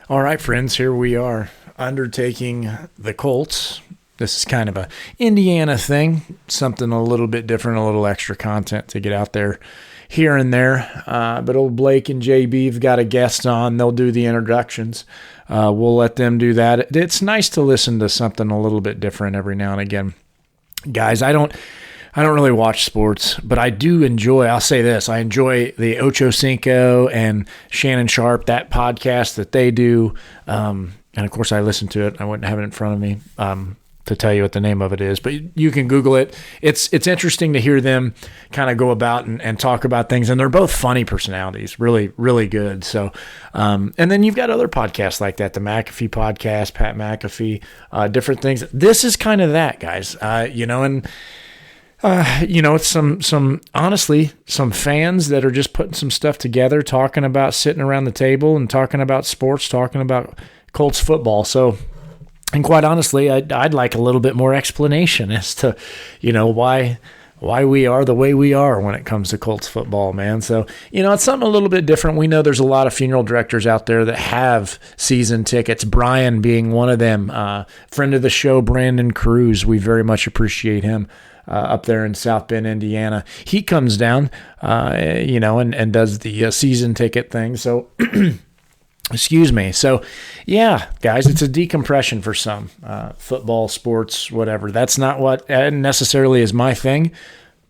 All right, friends, here we are, Undertaking the Colts. This is kind of a Indiana thing, something a little bit different, a little extra content to get out there here and there. But old Blake and JB have got a guest on. They'll do the introductions. We'll let them do that. It's nice to listen to something a little bit different every now and again. Guys, I don't really watch sports, but I do enjoy, I'll say this, I enjoy the Ocho Cinco and Shannon Sharp, that podcast that they do. And of course I listen to it. I wouldn't have it in front of me to tell you what the name of it is, but you can Google it. It's interesting to hear them kind of go about and talk about things. And they're both funny personalities, really, really good. So, and then you've got other podcasts like that, the McAfee podcast, Pat McAfee, different things. This is kind of that, guys, it's some honestly, some fans that are just putting some stuff together, talking about sitting around the table and talking about sports, talking about Colts football. So, and quite honestly, I'd like a little bit more explanation as to, why we are the way we are when it comes to Colts football, man. So, it's something a little bit different. We know there's a lot of funeral directors out there that have season tickets, Brian being one of them. Friend of the show, Brandon Cruz, we very much appreciate him. Up there in South Bend, Indiana. He comes down, and does the season ticket thing. So, excuse me. So, yeah, guys, it's a decompression for some. Football, sports, whatever. That's not what necessarily is my thing,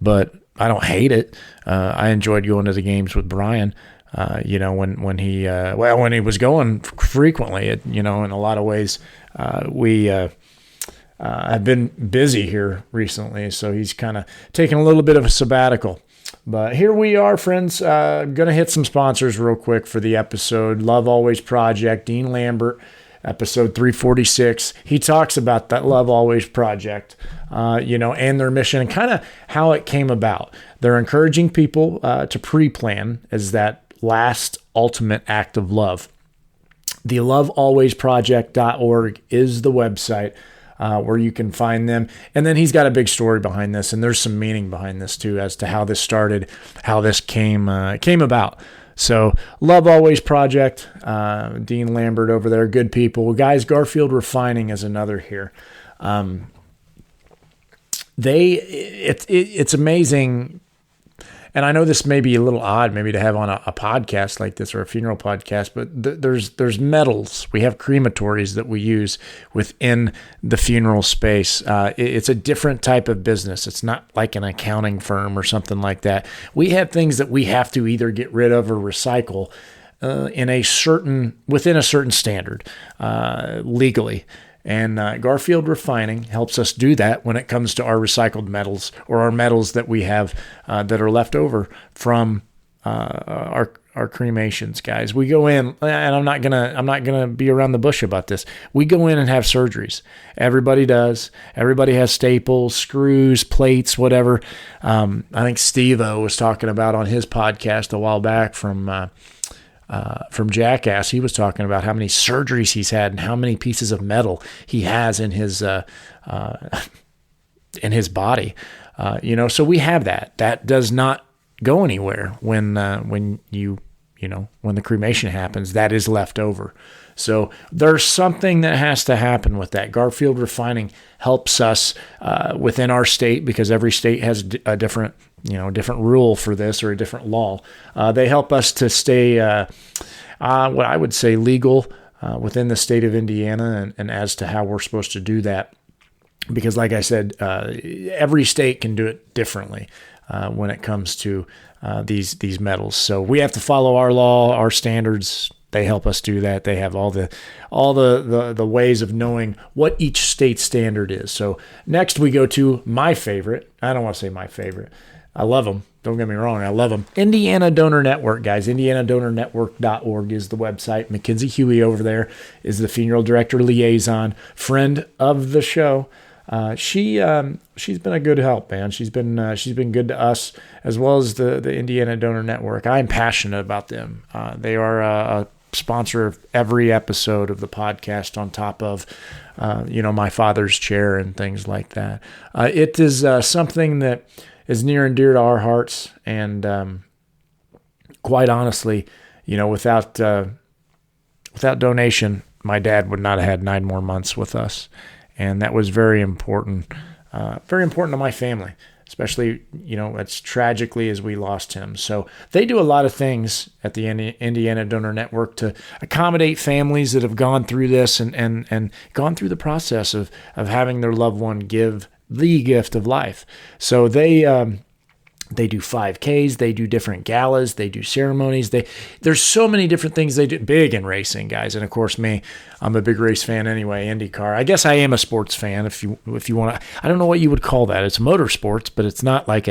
but I don't hate it. I enjoyed going to the games with Brian. When he was going frequently, in a lot of ways, I've been busy here recently, so he's kind of taking a little bit of a sabbatical. But here we are, friends. Going to hit some sponsors real quick for the episode. Love Always Project, Dean Lambert, episode 346. He talks about that Love Always Project, and their mission and kind of how it came about. They're encouraging people to pre-plan as that last ultimate act of love. The lovealwaysproject.org is the website. Where you can find them. And then he's got a big story behind this, and there's some meaning behind this too as to how this started, how this came about. So Love Always Project, Dean Lambert over there, good people. Guys, Garfield Refining is another here. It's amazing. And I know this may be a little odd maybe to have on a podcast like this or a funeral podcast, but there's metals. We have crematories that we use within the funeral space. It's a different type of business. It's not like an accounting firm or something like that. We have things that we have to either get rid of or recycle within a certain standard legally. And Garfield Refining helps us do that when it comes to our recycled metals or our metals that we have that are left over from our cremations, guys. We go in, and I'm not gonna be around the bush about this. We go in and have surgeries. Everybody does. Everybody has staples, screws, plates, whatever. I think Steve-O was talking about on his podcast a while back from Jackass. He was talking about how many surgeries he's had and how many pieces of metal he has in his body. So we have that. That does not go anywhere when the cremation happens. That is left over. So there's something that has to happen with that. Garfield Refining helps us within our state because every state has a different rule for this or a different law. They help us to stay, what I would say, legal within the state of Indiana and as to how we're supposed to do that. Because like I said, every state can do it differently when it comes to these metals. So we have to follow our law, our standards. They help us do that. They have all the ways of knowing what each state standard is. So next we go to my favorite. I don't want to say my favorite. I love them. Don't get me wrong. I love them. Indiana Donor Network, guys. IndianaDonorNetwork.org is the website. Mackenzie Huey over there is the funeral director liaison, friend of the show. She's been a good help, man. She's been good to us as well as the Indiana Donor Network. I'm passionate about them. They are a sponsor of every episode of the podcast on top of, my father's chair and things like that. It is something that is near and dear to our hearts. And quite honestly, without without donation, my dad would not have had 9 more months with us. And that was very important to my family, especially, as tragically as we lost him. So they do a lot of things at the Indiana Donor Network to accommodate families that have gone through this and gone through the process of having their loved one give the gift of life. So they do 5Ks, they do different galas, they do ceremonies. There's so many different things they do, big in racing, guys. And of course, I'm a big race fan anyway, IndyCar. I guess I am a sports fan if you want to. I don't know what you would call that. It's motorsports, but it's not like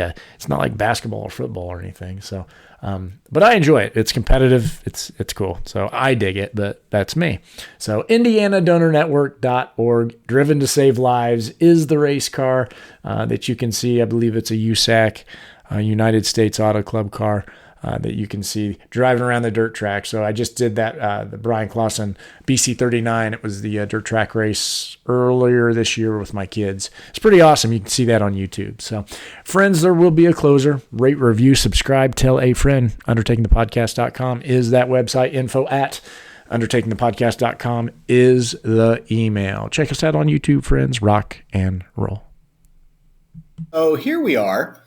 basketball or football or anything. So, but I enjoy it. It's competitive. It's cool. So I dig it, but that's me. So IndianaDonorNetwork.org, Driven to Save Lives is the race car that you can see. I believe it's a USAC, United States Auto Club car that you can see driving around the dirt track. So I just did that, the Brian Clausen BC39. It was the dirt track race earlier this year with my kids. It's pretty awesome. You can see that on YouTube. So friends, there will be a closer. Rate, review, subscribe, tell a friend. UndertakingThePodcast.com is that website. Info at UndertakingThePodcast.com is the email. Check us out on YouTube, friends. Rock and roll. Oh, here we are.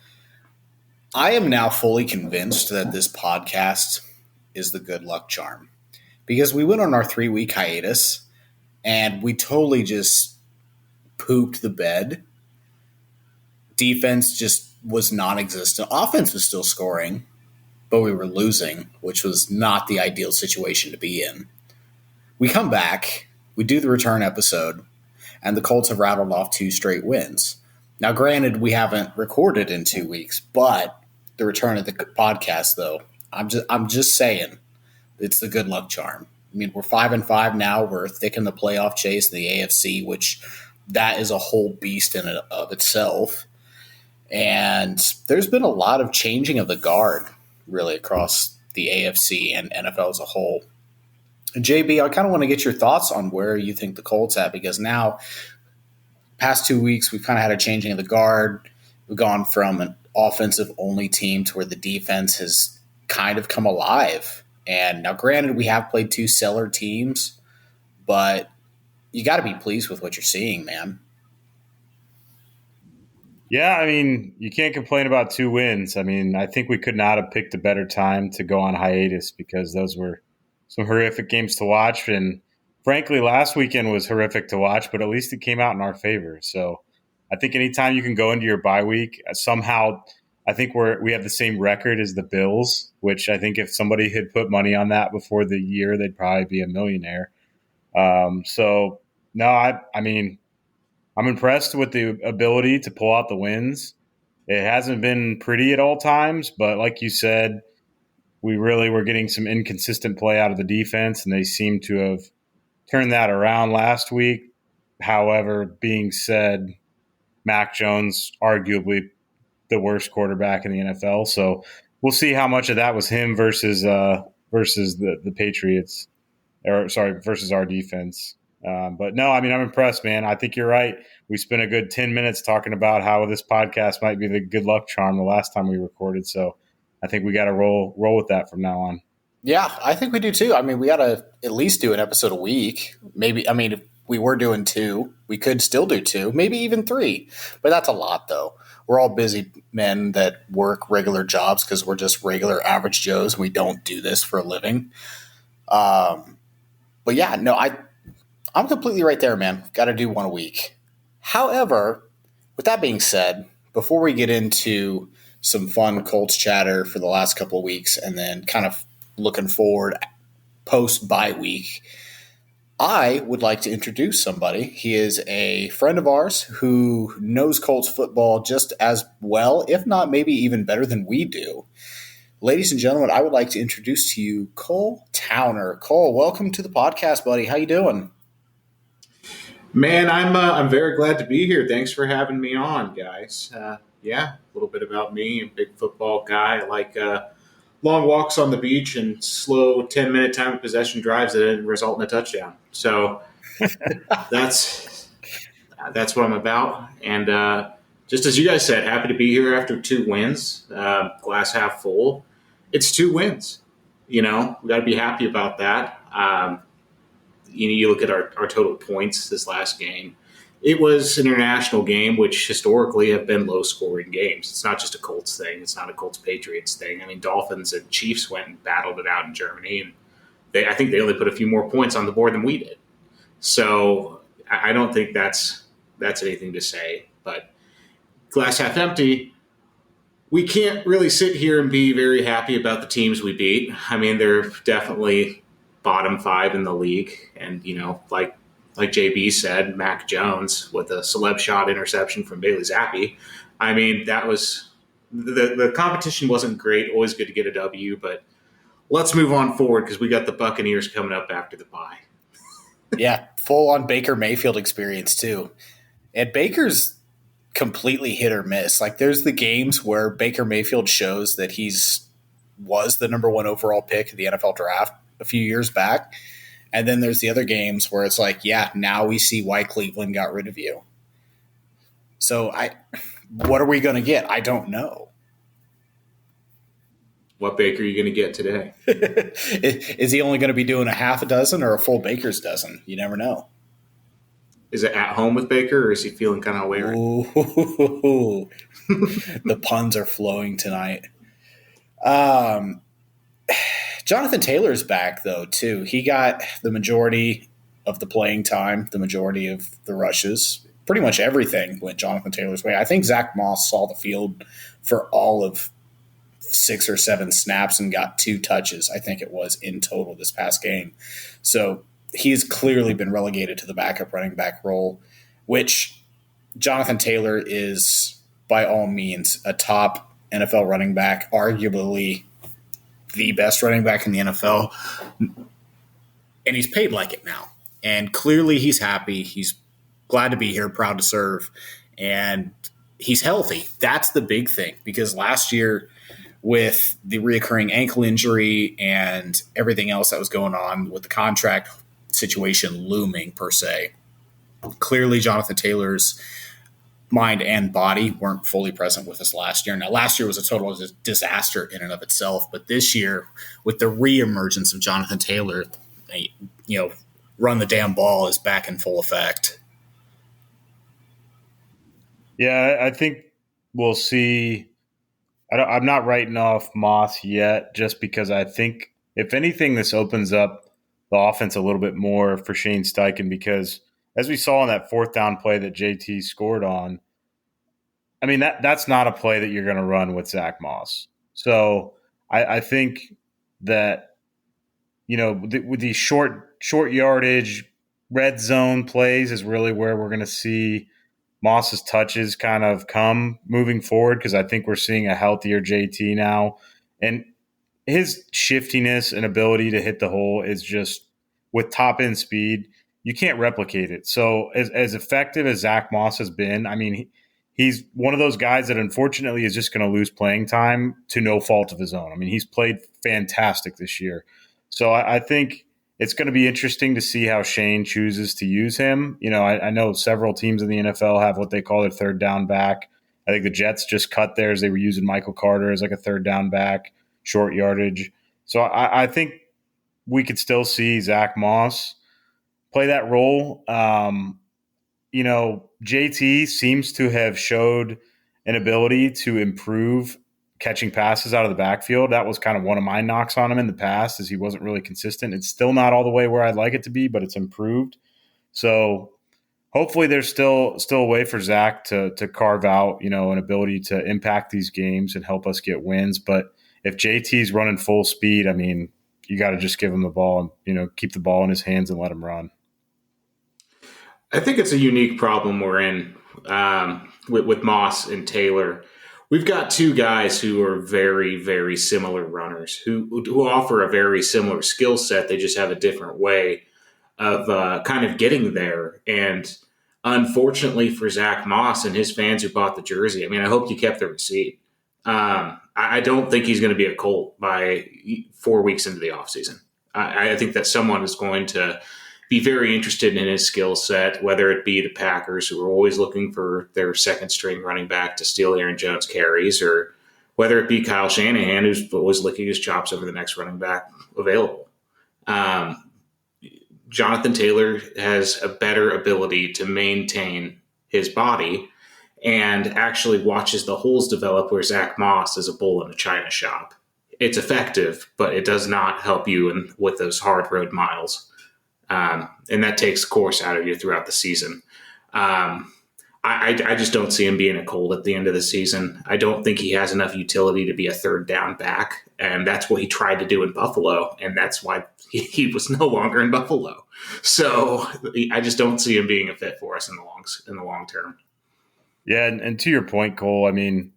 I am now fully convinced that this podcast is the good luck charm, because we went on our 3-week hiatus and we totally just pooped the bed. Defense just was non-existent. Offense was still scoring, but we were losing, which was not the ideal situation to be in. We come back, we do the return episode, and the Colts have rattled off 2 straight wins. Now, granted, we haven't recorded in 2 weeks, but the return of the podcast, though, I'm just saying, it's the good luck charm. I mean, we're 5-5 now. We're thick in the playoff chase, the AFC, which that is a whole beast in and of itself. And there's been a lot of changing of the guard, really, across the AFC and NFL as a whole. And JB, I kind of want to get your thoughts on where you think the Colts at, because now, past 2 weeks, we've kind of had a changing of the guard. We've gone from an offensive-only team to where the defense has kind of come alive. And now, granted, we have played 2 stellar teams, but you got to be pleased with what you're seeing, man. Yeah, I mean, you can't complain about 2 wins. I mean, I think we could not have picked a better time to go on hiatus, because those were some horrific games to watch. And frankly, last weekend was horrific to watch, but at least it came out in our favor. So I think anytime you can go into your bye week, somehow I think we have the same record as the Bills, which I think if somebody had put money on that before the year, they'd probably be a millionaire. So no, I mean, I'm impressed with the ability to pull out the wins. It hasn't been pretty at all times, but like you said, we really were getting some inconsistent play out of the defense, and they seem to have turned that around last week. However, being said, Mac Jones, arguably the worst quarterback in the NFL. So we'll see how much of that was him versus the Patriots, versus our defense. But no, I mean, I'm impressed, man. I think you're right. We spent a good 10 minutes talking about how this podcast might be the good luck charm the last time we recorded. So I think we got to roll with that from now on. Yeah, I think we do too. I mean, we got to at least do an episode a week. Maybe, I mean, if we were doing 2, we could still do 2, maybe even 3. But that's a lot, though. We're all busy men that work regular jobs because we're just regular average Joes. We don't do this for a living. But yeah, no, I'm completely right there, man. Got to do 1 a week. However, with that being said, before we get into some fun Colts chatter for the last couple of weeks and then kind of looking forward post-bye week, I would like to introduce somebody. He is a friend of ours who knows Colts football just as well, if not maybe even better than we do. Ladies and gentlemen, I would like to introduce to you Cole Towner. Cole, welcome to the podcast, buddy. How you doing? Man, I'm very glad to be here. Thanks for having me on, guys. Yeah, a little bit about me. I'm a big football guy. I like long walks on the beach and slow 10-minute time of possession drives that result in a touchdown. So that's what I'm about. And just as you guys said, happy to be here after 2 wins. Glass half full. It's 2 wins. You know, we got to be happy about that. you look at our total points this last game. It was an international game, which historically have been low-scoring games. It's not just a Colts thing. It's not a Colts-Patriots thing. I mean, Dolphins and Chiefs went and battled it out in Germany, and I think they only put a few more points on the board than we did. So I don't think that's anything to say. But glass half empty, we can't really sit here and be very happy about the teams we beat. I mean, they're definitely bottom 5 in the league. And, like JB said, Mac Jones with a celeb shot interception from Bailey Zappi. I mean, that was the competition wasn't great. Always good to get a W, but let's move on forward because we got the Buccaneers coming up after the bye. Yeah, full on Baker Mayfield experience too. And Baker's completely hit or miss. Like there's the games where Baker Mayfield shows that was the number 1 overall pick of the NFL draft a few years back. And then there's the other games where it's like, yeah, now we see why Cleveland got rid of you. So what are we going to get? I don't know. What Baker are you going to get today? Is he only going to be doing a half a dozen or a full Baker's dozen? You never know. Is it at home with Baker, or is he feeling kind of weird? The puns are flowing tonight. Jonathan Taylor's back, though, too. He got the majority of the playing time, the majority of the rushes. Pretty much everything went Jonathan Taylor's way. I think Zach Moss saw the field for all of 6 or 7 snaps and got 2 touches, I think it was, in total this past game. So he's clearly been relegated to the backup running back role, which Jonathan Taylor is, by all means, a top NFL running back, arguably the best running back in the NFL. And he's paid like it now. And clearly he's happy. He's glad to be here, proud to serve. And he's healthy. That's the big thing, because last year, with the reoccurring ankle injury and everything else that was going on with the contract situation looming per se, clearly Jonathan Taylor's mind and body weren't fully present with us last year. Now, last year was a total disaster in and of itself, but this year, with the reemergence of Jonathan Taylor, run the damn ball is back in full effect. Yeah, I think we'll see. I'm not writing off Moss yet, just because I think, if anything, this opens up the offense a little bit more for Shane Steichen, because as we saw in that 4th down play that JT scored on, I mean, that's not a play that you're going to run with Zach Moss. So I think that, with these short yardage red zone plays is really where we're going to see Moss's touches kind of come moving forward, because I think we're seeing a healthier JT now. And his shiftiness and ability to hit the hole is just, with top end speed, you can't replicate it. So as effective as Zach Moss has been, I mean, he's one of those guys that unfortunately is just going to lose playing time to no fault of his own. I mean, he's played fantastic this year. So I think it's going to be interesting to see how Shane chooses to use him. I know several teams in the NFL have what they call their 3rd down back. I think the Jets just cut theirs. They were using Michael Carter as like a 3rd down back, short yardage. So I think we could still see Zach Moss play that role. JT seems to have showed an ability to improve catching passes out of the backfield. That was kind of one of my knocks on him in the past, is he wasn't really consistent. It's still not all the way where I'd like it to be, but it's improved. So hopefully there's still a way for Zach to carve out, an ability to impact these games and help us get wins. But if JT's running full speed, I mean, you got to just give him the ball and, keep the ball in his hands and let him run. I think it's a unique problem we're in with Moss and Taylor. We've got 2 guys who are very, very similar runners, who offer a very similar skill set. They just have a different way of kind of getting there. And unfortunately for Zach Moss and his fans who bought the jersey, I mean, I hope you kept the receipt. I don't think he's going to be a Colt by 4 weeks into the offseason. I think that someone is going to be very interested in his skill set, whether it be the Packers, who are always looking for their 2nd string running back to steal Aaron Jones carries, or whether it be Kyle Shanahan, who's always licking his chops over the next running back available. Jonathan Taylor has a better ability to maintain his body and actually watches the holes develop where Zach Moss is a bull in a china shop. It's effective, but it does not help you with those hard road miles. And that takes course out of you throughout the season. I just don't see him being a Colt at the end of the season. I don't think he has enough utility to be a third down back, and that's what he tried to do in Buffalo, and that's why he was no longer in Buffalo. So I just don't see him being a fit for us in the long term. Yeah, and to your point, Cole, I mean,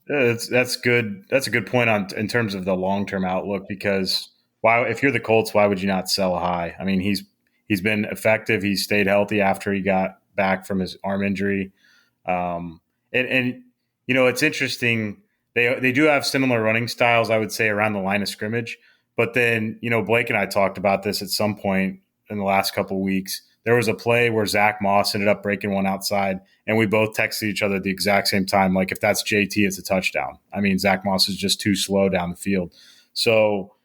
that's good. That's a good point in terms of the long term outlook, because if you're the Colts, why would you not sell high? I mean, he's been effective. He's stayed healthy after he got back from his arm injury. And it's interesting. They do have similar running styles, I would say, around the line of scrimmage. But then, Blake and I talked about this at some point in the last couple of weeks. There was a play where Zach Moss ended up breaking one outside, and we both texted each other at the exact same time. Like, if that's JT, it's a touchdown. I mean, Zach Moss is just too slow down the field. So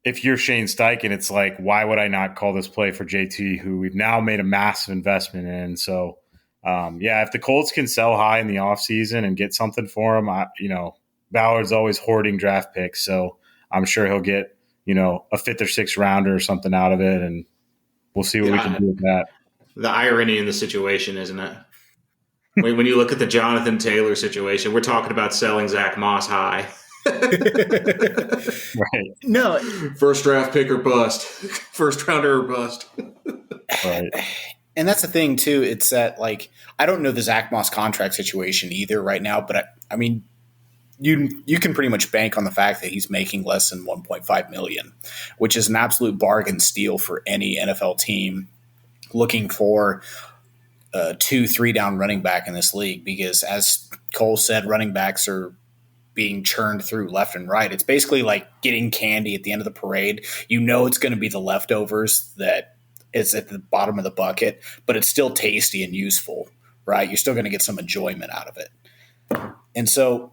if you're Shane Steichen, it's like, why would I not call this play for JT, who we've now made a massive investment in? So, if the Colts can sell high in the offseason and get something for him, Ballard's always hoarding draft picks. So I'm sure he'll get, a fifth or sixth rounder or something out of it. And we'll see what we can do with that. The irony in the situation, isn't it? When you look at the Jonathan Taylor situation, we're talking about selling Zach Moss high. Right. No. First draft pick or bust. First rounder or bust. Right. And that's the thing, too. It's that, like, I don't know the Zach Moss contract situation either right now, but I mean, you can pretty much bank on the fact that he's making less than $1.5 million, which is an absolute bargain steal for any NFL team looking for a 2-3 down running back in this league. Because as Cole said, running backs are being churned through left and right. It's basically like getting candy at the end of the parade. It's going to be the leftovers that is at the bottom of the bucket, but it's still tasty and useful, right? You're still going to get some enjoyment out of it. And so,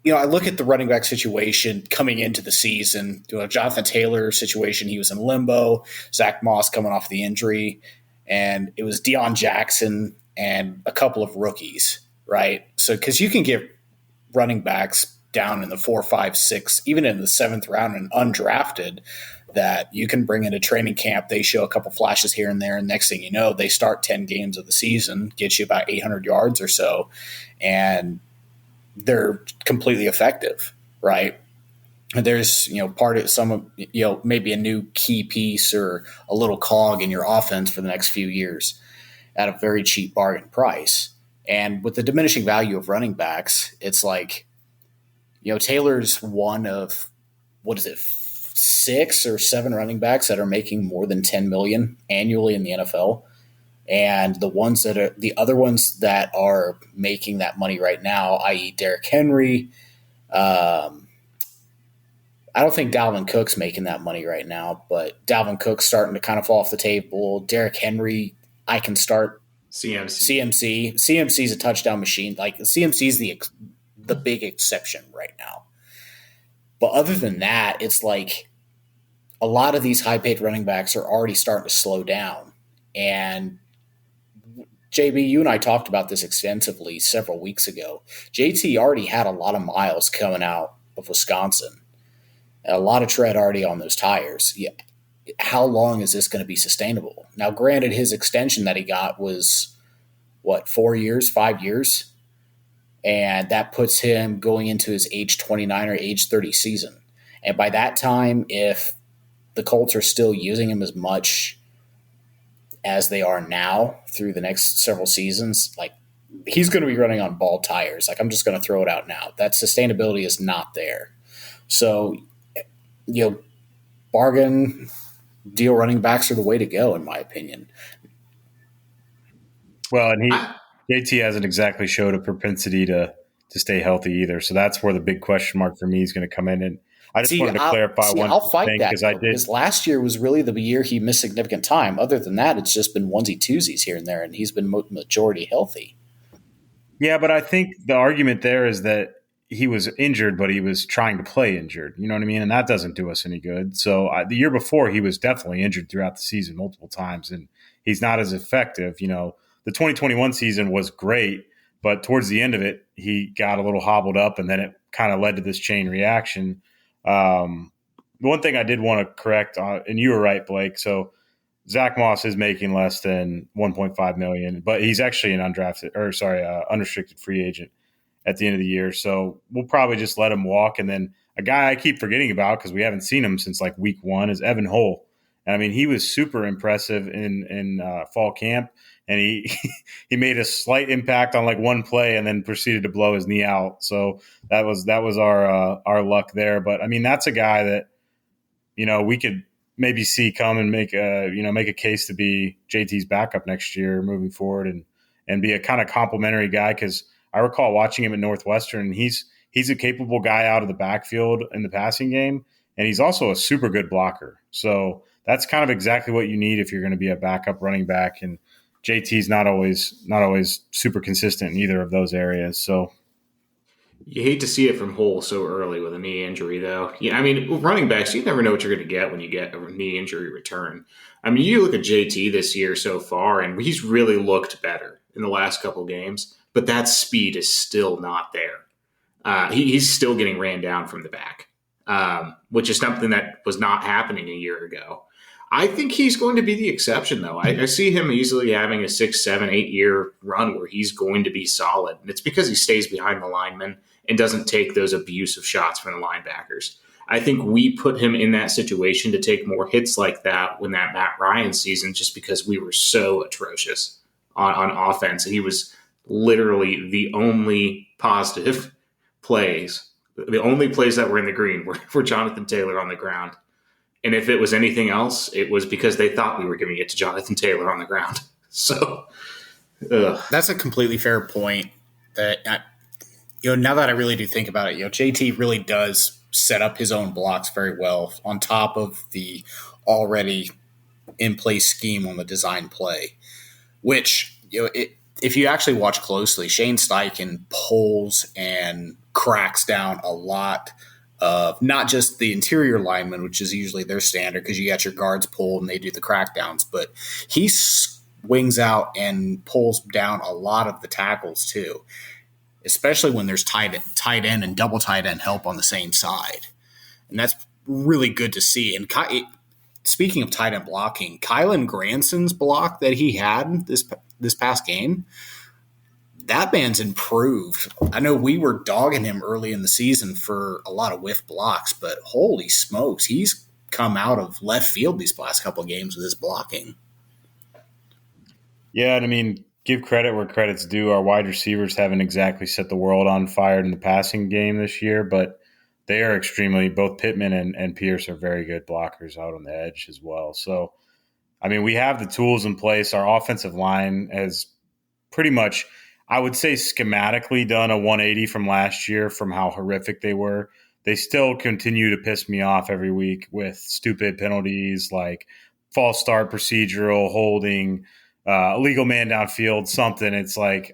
I look at the running back situation coming into the season. Jonathan Taylor situation, he was in limbo. Zach Moss coming off the injury. And it was Deion Jackson and a couple of rookies, right? So, because you can get running backs down in the 4, 5, 6, even in the 7th round and undrafted that you can bring into training camp. They show a couple flashes here and there. And next thing you know, they start 10 games of the season, get you about 800 yards or so. And they're completely effective, right? There's, part of some, maybe a new key piece or a little cog in your offense for the next few years at a very cheap bargain price. And with the diminishing value of running backs, it's like, Taylor's one of, 6 or 7 running backs that are making more than $10 million annually in the NFL. And the other ones that are making that money right now, i.e. Derrick Henry, I don't think Dalvin Cook's making that money right now, but Dalvin Cook's starting to kind of fall off the table. Derrick Henry, I can start CMC. CMC's a touchdown machine. Like, CMC's the big exception right now. But other than that, it's like a lot of these high-paid running backs are already starting to slow down. And JB, you and I talked about this extensively several weeks ago. JT already had a lot of miles coming out of Wisconsin. A lot of tread already on those tires. Yeah. How long is this going to be sustainable? Now, granted, his extension that he got was, 4 years, 5 years? And that puts him going into his age 29 or age 30 season. And by that time, if the Colts are still using him as much as they are now through the next several seasons, like, he's going to be running on bald tires. Like, I'm just going to throw it out now. That sustainability is not there. So, bargain deal running backs are the way to go, in my opinion. Well, and JT hasn't exactly showed a propensity to stay healthy either. So that's where the big question mark for me is going to come in. And I just wanted to clarify one I'll fight thing, that, because I did. Because last year was really the year he missed significant time. Other than that, it's just been onesie-twosies here and there, and he's been majority healthy. Yeah, but I think the argument there is that he was injured, but he was trying to play injured. You know what I mean? And that doesn't do us any good. So the year before, he was definitely injured throughout the season multiple times, and he's not as effective. The 2021 season was great, but towards the end of it, he got a little hobbled up, and then it kind of led to this chain reaction. The one thing I did want to correct, and you were right, Blake. So Zach Moss is making less than $1.5 million, but he's actually an unrestricted free agent at the end of the year. So we'll probably just let him walk. And then a guy I keep forgetting about because we haven't seen him since like week 1 is Evan Hull. And I mean, he was super impressive in fall camp, and he he made a slight impact on like one play and then proceeded to blow his knee out. So that was our luck there. But I mean, that's a guy that we could maybe see come and make a case to be JT's backup next year moving forward and be a kind of complimentary guy, because I recall watching him at Northwestern. He's a capable guy out of the backfield in the passing game, and he's also a super good blocker. So that's kind of exactly what you need if you're going to be a backup running back. And JT's not always super consistent in either of those areas. So You hate to see it from Hull so early with a knee injury, though. Yeah, I mean, with running backs, you never know what you're going to get when you get a knee injury return. I mean, you look at JT this year so far, and he's really looked better in the last couple games, but that speed is still not there. He's still getting ran down from the back, which is something that was not happening a year ago. I think he's going to be the exception, though. I see him easily having a 6, 7, 8-year run where he's going to be solid. And it's because he stays behind the linemen and doesn't take those abusive shots from the linebackers. I think we put him in that situation to take more hits like that when that Matt Ryan season, just because we were so atrocious on offense. And he was literally the only positive plays. The only plays that were in the green were for Jonathan Taylor on the ground. And if it was anything else, it was because they thought we were giving it to Jonathan Taylor on the ground. So that's a completely fair point. That now that I really do think about it, JT really does set up his own blocks very well on top of the already in place scheme on the design play. Which if you actually watch closely, Shane Steichen pulls and cracks down a lot of not just the interior linemen, which is usually their standard because you got your guards pulled and they do the crackdowns, but he swings out and pulls down a lot of the tackles too, especially when there's tight end and double tight end help on the same side. And that's really good to see. And speaking of tight end blocking, Kylan Granson's block that he had this past game, that man's improved. I know we were dogging him early in the season for a lot of whiff blocks, but holy smokes, he's come out of left field these last couple of games with his blocking. Yeah, and I mean, give credit where credit's due. Our wide receivers haven't exactly set the world on fire in the passing game this year, but they are both Pittman and Pierce are very good blockers out on the edge as well. So, I mean, we have the tools in place. Our offensive line has pretty much, I would say, schematically done a 180 from last year from how horrific they were. They still continue to piss me off every week with stupid penalties like false start procedural, holding, illegal man downfield, something. It's like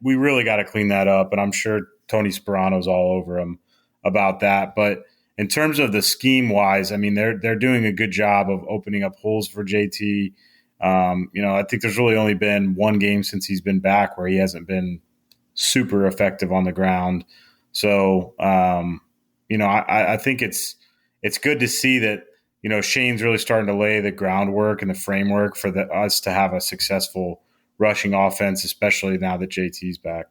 we really got to clean that up, and I'm sure Tony Sperano's all over him about that. But in terms of the scheme wise, I mean, they're doing a good job of opening up holes for JT. I think there's really only been one game since he's been back where he hasn't been super effective on the ground. So, I think it's good to see that, Shane's really starting to lay the groundwork and the framework for us to have a successful rushing offense, especially now that JT's back.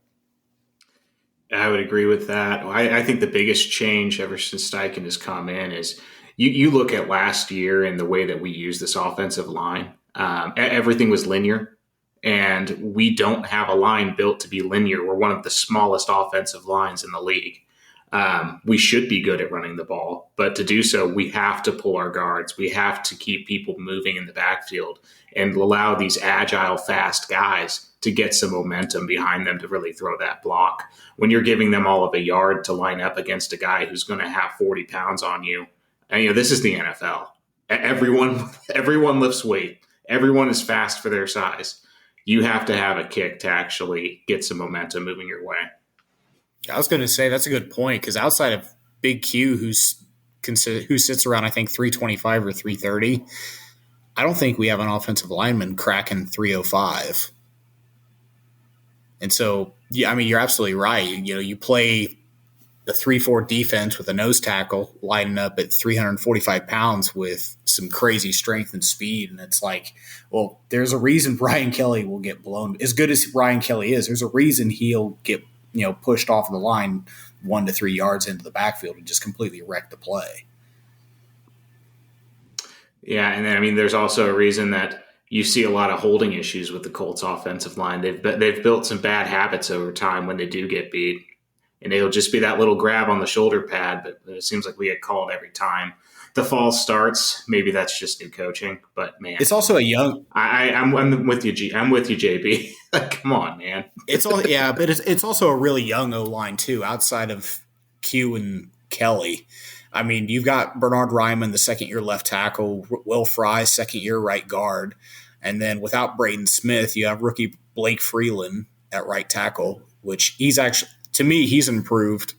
I would agree with that. I think the biggest change ever since Steichen has come in is you look at last year and the way that we use this offensive line. Everything was linear, and we don't have a line built to be linear. We're one of the smallest offensive lines in the league. We should be good at running the ball, but to do so, we have to pull our guards. We have to keep people moving in the backfield and allow these agile, fast guys to get some momentum behind them to really throw that block. When you're giving them all of a yard to line up against a guy who's going to have 40 pounds on you, and this is the NFL. Everyone lifts weight. Everyone is fast for their size. You have to have a kick to actually get some momentum moving your way. I was going to say that's a good point because outside of Big Q, who sits around I think 325 or 330, I don't think we have an offensive lineman cracking 305. And so, yeah, I mean, you're absolutely right. You play the 3-4 defense with a nose tackle lining up at 345 pounds with some crazy strength and speed. And it's like, well, there's a reason Ryan Kelly will get blown. As good as Ryan Kelly is, there's a reason he'll get, pushed off of the line 1 to 3 yards into the backfield and just completely wreck the play. Yeah, and then I mean, there's also a reason that you see a lot of holding issues with the Colts offensive line. They've built some bad habits over time when they do get beat, and it'll just be that little grab on the shoulder pad. But it seems like we get called every time the fall starts. Maybe that's just new coaching, but man, it's also a young. I'm with you, I'm with you, JB. Come on, man. It's all yeah, but it's also a really young O line too, outside of Q and Kelly. I mean, you've got Bernard Ryman, the second-year left tackle, Will Fry, second-year right guard, and then without Braden Smith, you have rookie Blake Freeland at right tackle, which he's actually, to me, he's improved,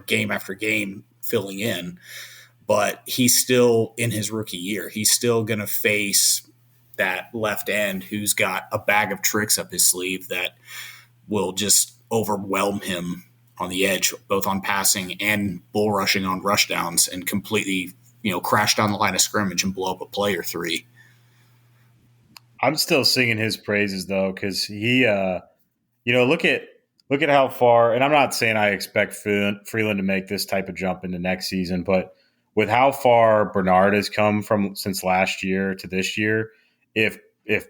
game after game filling in, but he's still in his rookie year. He's still going to face that left end who's got a bag of tricks up his sleeve that will just overwhelm him on the edge, both on passing and bull rushing on rush downs and completely, crash down the line of scrimmage and blow up a play or three. I'm still singing his praises though, because he, look at how far. And I'm not saying I expect Freeland to make this type of jump into next season, but with how far Bernard has come from since last year to this year, if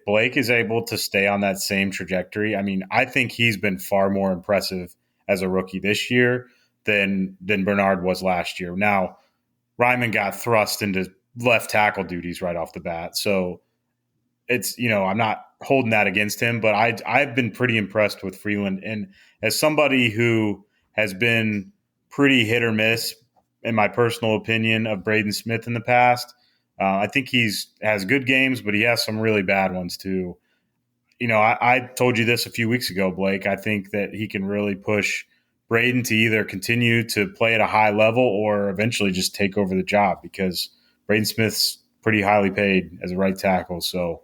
Blake is able to stay on that same trajectory, I mean, I think he's been far more impressive as a rookie this year than Bernard was last year. Now, Ryman got thrust into left tackle duties right off the bat. So it's, I'm not holding that against him, but I've been pretty impressed with Freeland. And as somebody who has been pretty hit or miss, in my personal opinion, of Braden Smith in the past, I think has good games, but he has some really bad ones too. I told you this a few weeks ago, Blake. I think that he can really push Braden to either continue to play at a high level or eventually just take over the job because Braden Smith's pretty highly paid as a right tackle. So,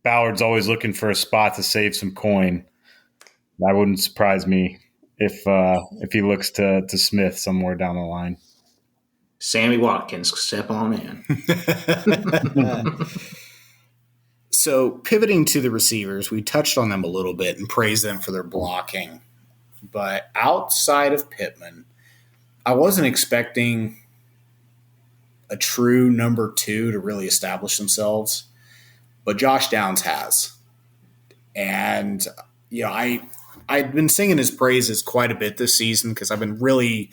Ballard's always looking for a spot to save some coin. That wouldn't surprise me if he looks to Smith somewhere down the line. Sammy Watkins, step on in. So pivoting to the receivers, we touched on them a little bit and praised them for their blocking. But outside of Pittman, I wasn't expecting a true number 2 to really establish themselves. But Josh Downs has. And, I've been singing his praises quite a bit this season because I've been really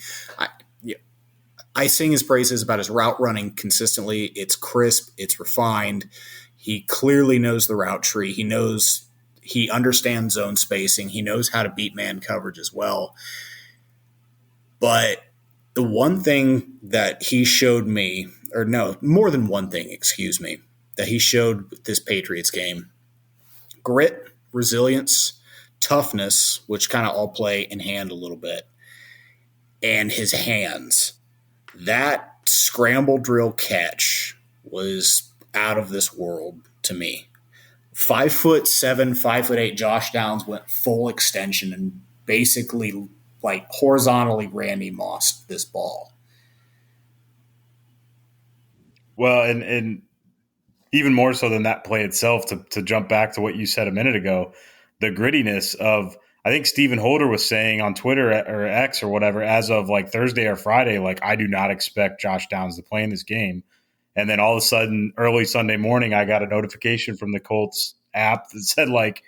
I sing his praises about his route running consistently. It's crisp. It's refined. He clearly knows the route tree. He understands zone spacing. He knows how to beat man coverage as well. But the one thing that he showed me, or no, more than one thing, excuse me, that he showed with this Patriots game, grit, resilience, toughness, which kind of all play in hand a little bit, and his hands. That scramble drill catch was out of this world to me. 5'7", 5'8" Josh Downs went full extension and basically like horizontally Randy Mossed this ball. Well, and even more so than that play itself, to jump back to what you said a minute ago, the grittiness of, I think Stephen Holder was saying on Twitter or X or whatever, as of like Thursday or Friday, like, I do not expect Josh Downs to play in this game. And then all of a sudden, early Sunday morning, I got a notification from the Colts app that said, like,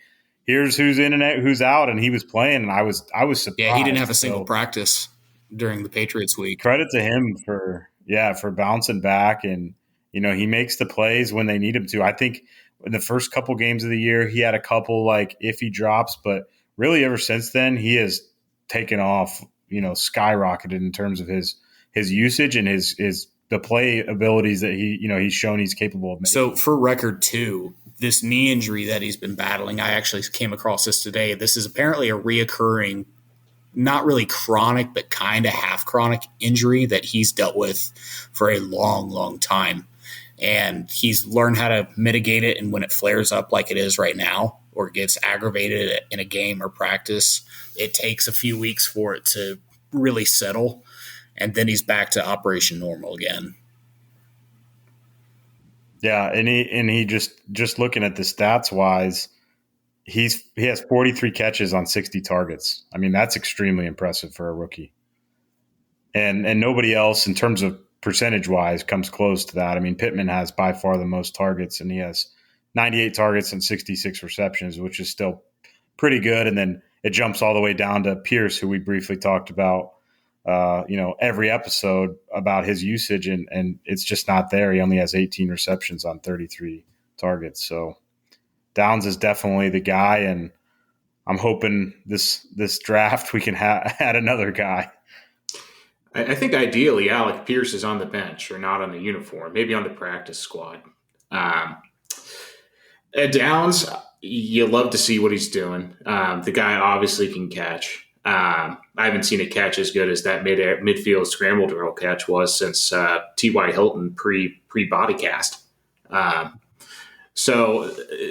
here's who's in and who's out, and he was playing, and I was surprised. Yeah, he didn't have a single practice during the Patriots week. Credit to him for bouncing back, and he makes the plays when they need him to. I think in the first couple games of the year, he had a couple like iffy drops, but really ever since then, he has taken off, skyrocketed in terms of his usage and his the play abilities that he's shown he's capable of making. So for record too, this knee injury that he's been battling, I actually came across this today. This is apparently a reoccurring, not really chronic, but kind of half chronic injury that he's dealt with for a long, long time. And he's learned how to mitigate it. And when it flares up like it is right now, or it gets aggravated in a game or practice, it takes a few weeks for it to really settle. And then he's back to operation normal again. Yeah, and he just looking at the stats wise, he has 43 catches on 60 targets. I mean, that's extremely impressive for a rookie. And nobody else in terms of percentage wise comes close to that. I mean, Pittman has by far the most targets, and he has 98 targets and 66 receptions, which is still pretty good. And then it jumps all the way down to Pierce, who we briefly talked about, every episode about his usage, and it's just not there. He only has 18 receptions on 33 targets. So Downs is definitely the guy, and I'm hoping this draft we can add another guy. I think ideally Alec Pierce is on the bench or not on the uniform, maybe on the practice squad. Downs, you love to see what he's doing. The guy obviously can catch. I haven't seen a catch as good as that midfield scramble drill catch was since T.Y. Hilton pre-body cast. So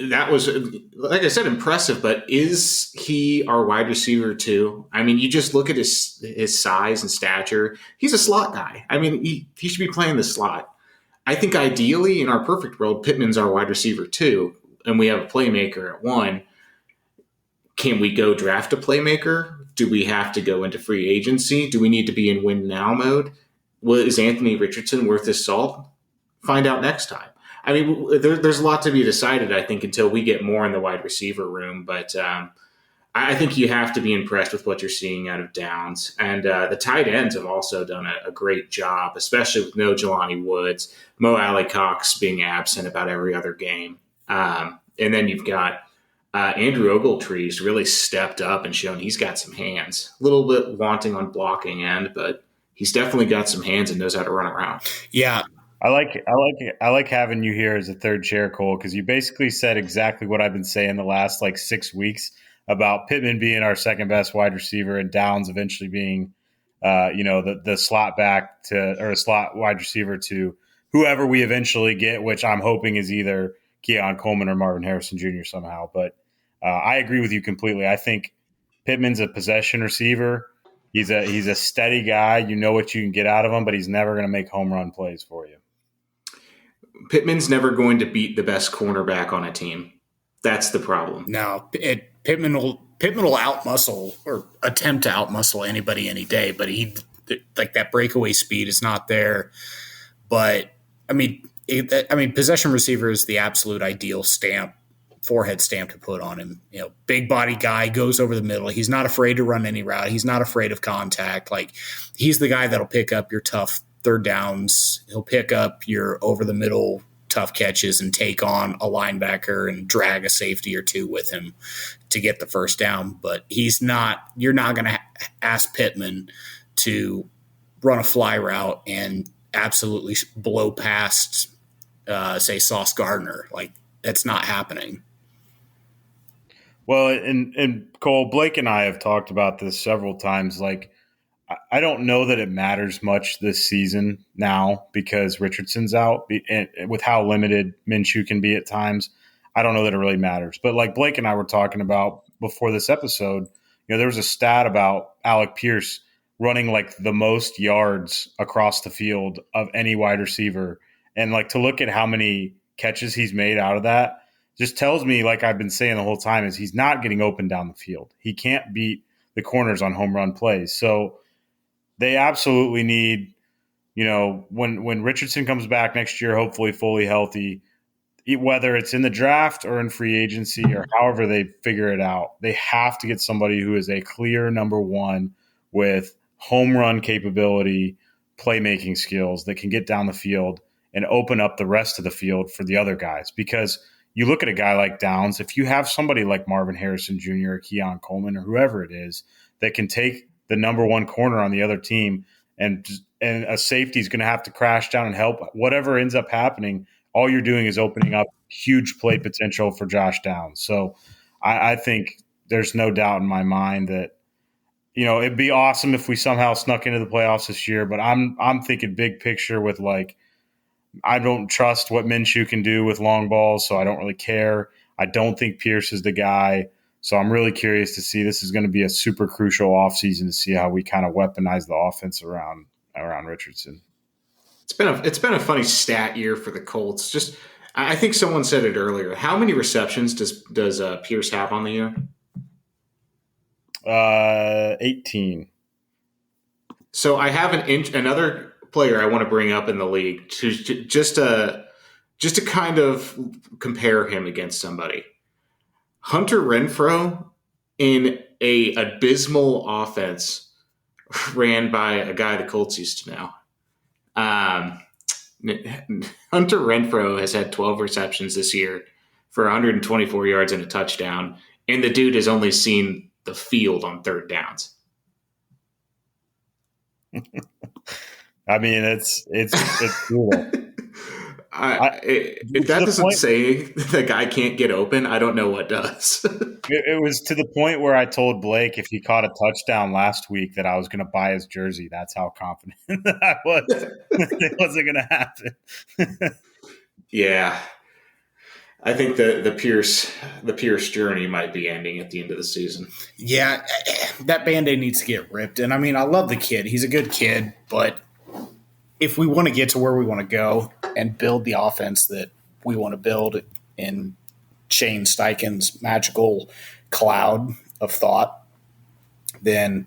that was, like I said, impressive. But is he our wide receiver too? I mean, you just look at his size and stature. He's a slot guy. I mean, he should be playing the slot. I think ideally, in our perfect world, Pittman's our wide receiver too, and we have a playmaker at one. Can we go draft a playmaker? Do we have to go into free agency? Do we need to be in win now mode? Is Anthony Richardson worth his salt? Find out next time. I mean, there's a lot to be decided, I think, until we get more in the wide receiver room. But I think you have to be impressed with what you're seeing out of Downs. And the tight ends have also done a great job, especially with no Jelani Woods, Mo Alley Cox being absent about every other game. And then you've got Andrew Ogletree's really stepped up and shown he's got some hands. A little bit wanting on blocking end, but he's definitely got some hands and knows how to run around. Yeah. I like having you here as a third chair, Cole, because you basically said exactly what I've been saying the last 6 weeks about Pittman being our second best wide receiver and Downs eventually being, the slot back to, or a slot wide receiver to whoever we eventually get, which I'm hoping is either Keon Coleman or Marvin Harrison Jr. somehow. But I agree with you completely. I think Pittman's a possession receiver. He's a steady guy. You know what you can get out of him, but he's never going to make home run plays for you. Pittman's never going to beat the best cornerback on a team. That's the problem. No, Pittman will outmuscle or attempt to outmuscle anybody any day, but he that breakaway speed is not there. But I mean, possession receiver is the absolute ideal forehead stamp to put on him. Big body guy, goes over the middle. He's not afraid to run any route. He's not afraid of contact. He's the guy that'll pick up your tough third downs. He'll pick up your over the middle tough catches and take on a linebacker and drag a safety or two with him to get the first down. But you're not going to ask Pittman to run a fly route and absolutely blow past, say, Sauce Gardner. That's not happening. Well, and Cole, Blake and I have talked about this several times. I don't know that it matters much this season now because Richardson's out, and with how limited Minshew can be at times. I don't know that it really matters. But like Blake and I were talking about before this episode, there was a stat about Alec Pierce running the most yards across the field of any wide receiver. And to look at how many catches he's made out of that just tells me, like I've been saying the whole time, is he's not getting open down the field. He can't beat the corners on home run plays. So they absolutely need, when Richardson comes back next year, hopefully fully healthy, whether it's in the draft or in free agency or however they figure it out, they have to get somebody who is a clear number one with home run capability, playmaking skills that can get down the field and open up the rest of the field for the other guys. Because you look at a guy like Downs, if you have somebody like Marvin Harrison Jr. or Keon Coleman or whoever it is that can take the number one corner on the other team and and a safety is going to have to crash down and help. Whatever ends up happening, all you're doing is opening up huge play potential for Josh Downs. So I think there's no doubt in my mind that, it'd be awesome if we somehow snuck into the playoffs this year, but I'm thinking big picture with I don't trust what Minshew can do with long balls, so I don't really care. I don't think Pierce is the guy. So I'm really curious to see. This is going to be a super crucial offseason to see how we kind of weaponize the offense around Richardson. It's been a funny stat year for the Colts. Just I think someone said it earlier. How many receptions does Pierce have on the year? 18. So I have another player I want to bring up in the league just to kind of compare him against somebody. Hunter Renfrow in a abysmal offense ran by a guy the Colts used to know. Hunter Renfrow has had 12 receptions this year for 124 yards and a touchdown, and the dude has only seen the field on third downs. I mean, it's brutal. If that doesn't say the guy can't get open, I don't know what does. It was to the point where I told Blake if he caught a touchdown last week that I was going to buy his jersey. That's how confident I was. It wasn't going to happen. Yeah. I think the Pierce journey might be ending at the end of the season. Yeah, that Band-Aid needs to get ripped. And I mean, I love the kid. He's a good kid, but if we want to get to where we want to go and build the offense that we want to build in Shane Steichen's magical cloud of thought, then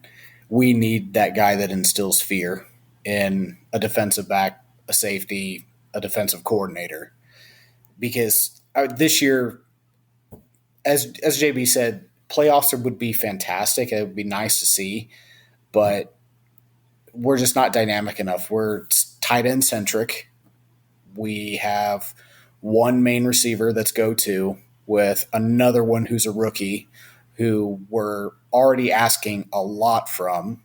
we need that guy that instills fear in a defensive back, a safety, a defensive coordinator. Because this year, as JB said, playoffs would be fantastic. It would be nice to see, but we're just not dynamic enough. We're tight end centric. We have one main receiver that's go-to with another one who's a rookie who we're already asking a lot from.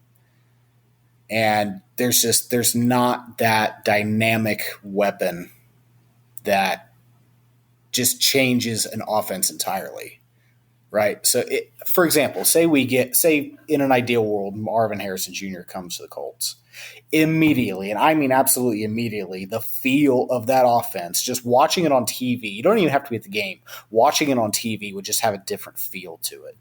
And there's not that dynamic weapon that just changes an offense entirely. Right. So, for example, say in an ideal world, Marvin Harrison Jr. comes to the Colts. Immediately, and I mean absolutely immediately, the feel of that offense, just watching it on TV, you don't even have to be at the game. Watching it on TV would just have a different feel to it.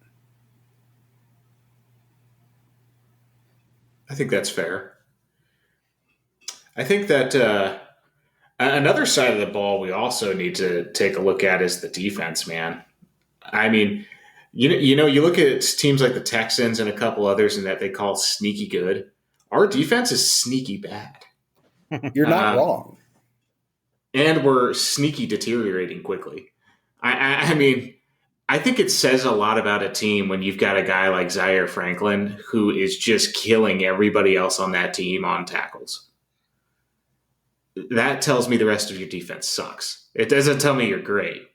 I think that's fair. I think that another side of the ball we also need to take a look at is the defense, man. I mean, you look at teams like the Texans and a couple others and that they call sneaky good. Our defense is sneaky bad. You're not wrong. And we're sneaky deteriorating quickly. I mean, I think it says a lot about a team when you've got a guy like Zaire Franklin who is just killing everybody else on that team on tackles. That tells me the rest of your defense sucks. It doesn't tell me you're great.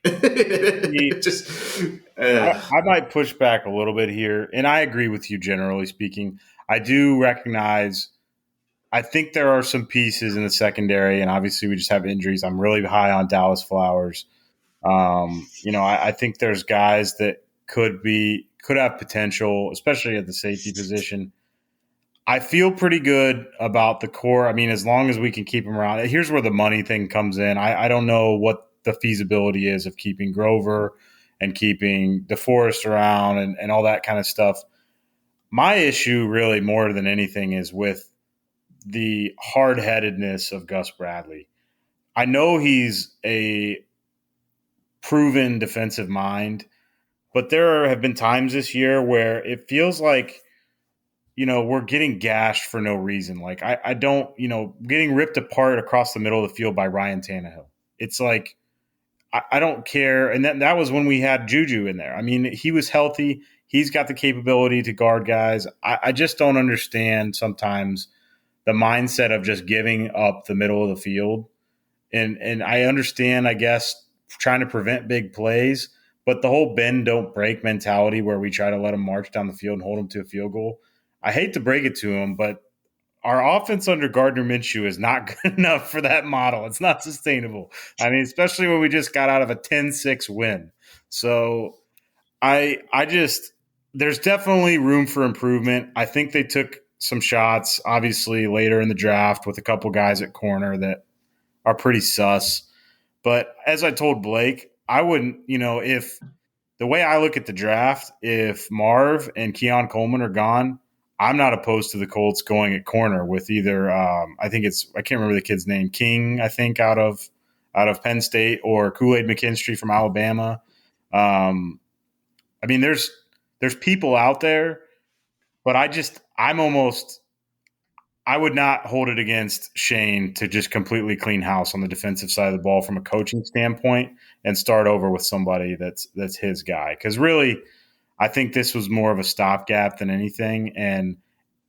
I might push back a little bit here, and I agree with you generally speaking. I do recognize I think there are some pieces in the secondary, and obviously we just have injuries. I'm really high on Dallas Flowers. I think there's guys that could have potential, especially at the safety position. I feel pretty good about the core. I mean, as long as we can keep them around. Here's where the money thing comes in. I don't know what the feasibility is of keeping Grover and keeping DeForest around and all that kind of stuff. My issue really more than anything is with the hard-headedness of Gus Bradley. I know he's a proven defensive mind, but there have been times this year where it feels like, we're getting gashed for no reason. Like I don't, getting ripped apart across the middle of the field by Ryan Tannehill. It's like, I don't care. And that was when we had Juju in there. I mean, he was healthy. He's got the capability to guard guys. I just don't understand sometimes the mindset of just giving up the middle of the field. And I understand, I guess, trying to prevent big plays, but the whole bend, don't break mentality where we try to let them march down the field and hold them to a field goal. I hate to break it to them, but our offense under Gardner Minshew is not good enough for that model. It's not sustainable. I mean, especially when we just got out of a 10-6 win. So I just there's definitely room for improvement. I think they took some shots, obviously, later in the draft with a couple guys at corner that are pretty sus. But as I told Blake, I wouldn't, if the way I look at the draft, if Marv and Keon Coleman are gone, I'm not opposed to the Colts going at corner with either. I can't remember the kid's name, King, I think out of Penn State, or Kool-Aid McKinstry from Alabama. I mean, there's people out there, but I would not hold it against Shane to just completely clean house on the defensive side of the ball from a coaching standpoint and start over with somebody that's his guy. Because really, I think this was more of a stopgap than anything, and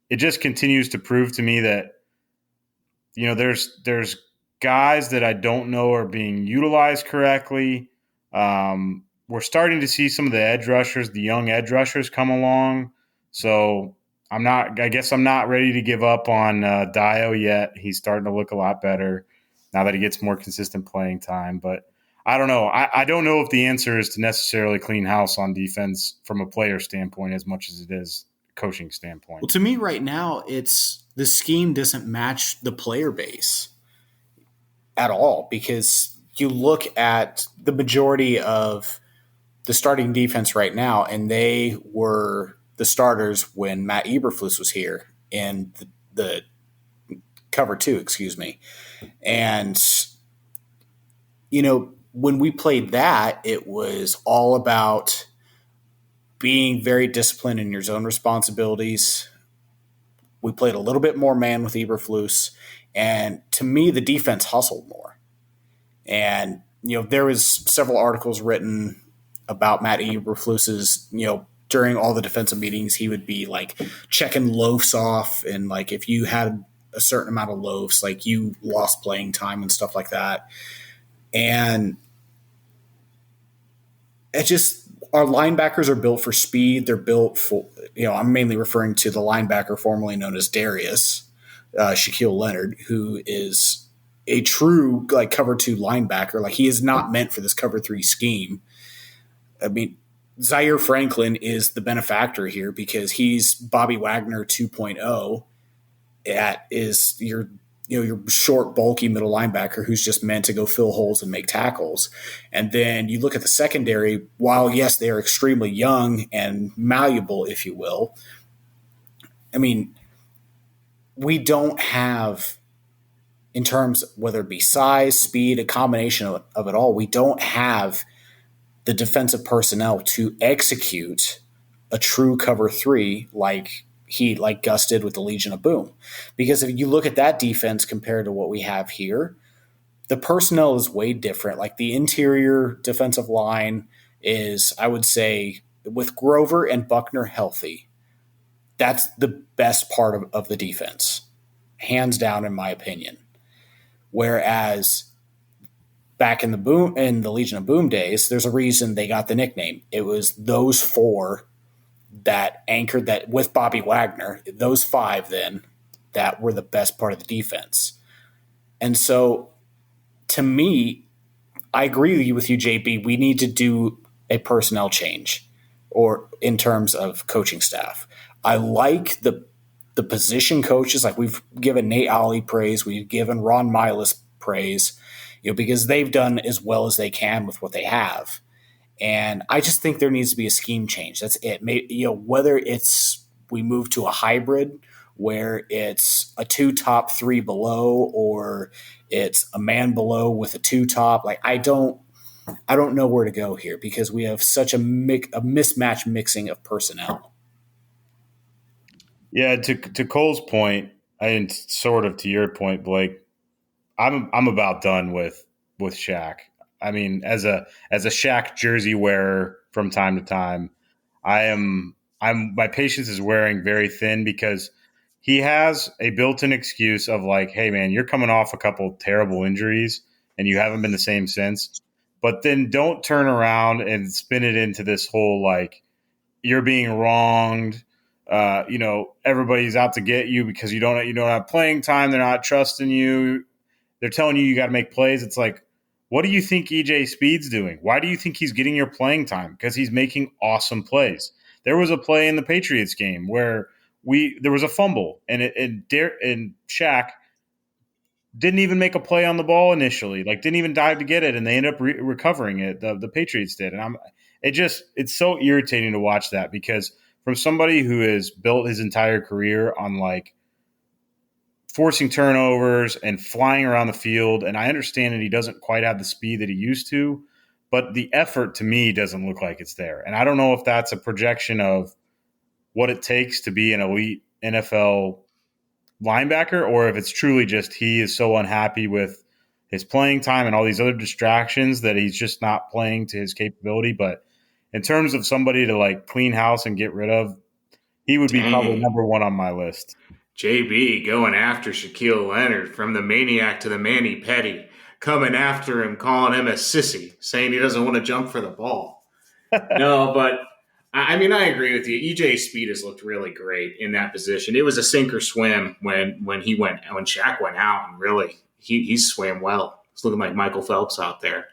it just continues to prove to me that there's guys that I don't know are being utilized correctly. We're starting to see some of the edge rushers, the young edge rushers, come along. So I guess I'm not ready to give up on Dio yet. He's starting to look a lot better now that he gets more consistent playing time. But I don't know. I don't know if the answer is to necessarily clean house on defense from a player standpoint as much as it is coaching standpoint. Well, to me right now, it's the scheme doesn't match the player base at all, because you look at the majority of the starting defense right now, and they were the starters when Matt Eberflus was here in the cover 2, excuse me. And, when we played that, it was all about being very disciplined in your zone responsibilities. We played a little bit more man with Eberflus, and to me, the defense hustled more. And there was several articles written about Matt Eberflus's, during all the defensive meetings, he would be like checking loafs off, and like if you had a certain amount of loafs, like you lost playing time and stuff like that. And it just, our linebackers are built for speed. They're built for, I'm mainly referring to the linebacker formerly known as Darius, Shaquille Leonard, who is a true like cover 2 linebacker. Like, he is not meant for this cover 3 scheme. I mean, Zaire Franklin is the benefactor here because he's Bobby Wagner 2.0. That is your short, bulky middle linebacker who's just meant to go fill holes and make tackles. And then you look at the secondary, while yes, they are extremely young and malleable, if you will. I mean, we don't have, in terms of whether it be size, speed, a combination of it all, we don't have the defensive personnel to execute a true cover 3 like Gus did with the Legion of Boom. Because if you look at that defense compared to what we have here, the personnel is way different. Like, the interior defensive line is, I would say, with Grover and Buckner healthy, that's the best part of the defense, hands down, in my opinion. Whereas back in the Legion of Boom days, there's a reason they got the nickname. It was those 4 that anchored that with Bobby Wagner, those 5 then that were the best part of the defense. And so, to me, I agree with you, JB. We need to do a personnel change, or in terms of coaching staff. I like the position coaches. Like, we've given Nate Ollie praise. We've given Ron Milas praise, because they've done as well as they can with what they have. And I just think there needs to be a scheme change. That's it. Whether it's we move to a hybrid where it's a 2 top, 3 below, or it's a man below with a 2 top. Like, I don't know where to go here because we have such a mismatch mixing of personnel. Yeah, to Cole's point, and sort of to your point, Blake, I'm about done with Shaq. I mean, as a Shaq jersey wearer from time to time, my patience is wearing very thin because he has a built-in excuse of like, hey man, you're coming off a couple terrible injuries and you haven't been the same since. But then don't turn around and spin it into this whole like you're being wronged. everybody's out to get you because you don't have playing time. They're not trusting you. They're telling you got to make plays. It's like, what do you think EJ Speed's doing? Why do you think he's getting your playing time? Because he's making awesome plays. There was a play in the Patriots game where there was a fumble and Shaq didn't even make a play on the ball initially, like didn't even dive to get it, and they ended up recovering it. The Patriots did, and it's so irritating to watch that because from somebody who has built his entire career on like forcing turnovers and flying around the field, and I understand that he doesn't quite have the speed that he used to, but the effort to me doesn't look like it's there, and I don't know if that's a projection of what it takes to be an elite NFL linebacker, or if it's truly just he is so unhappy with his playing time and all these other distractions that he's just not playing to his capability. But in terms of somebody to like clean house and get rid of, he would be probably number one on my list. JB going after Shaquille Leonard, from the maniac to the Manny Petty, coming after him, calling him a sissy, saying he doesn't want to jump for the ball. No, but I mean, I agree with you. EJ Speed has looked really great in that position. It was a sink or swim when Shaq went out, and really he swam well. It's looking like Michael Phelps out there.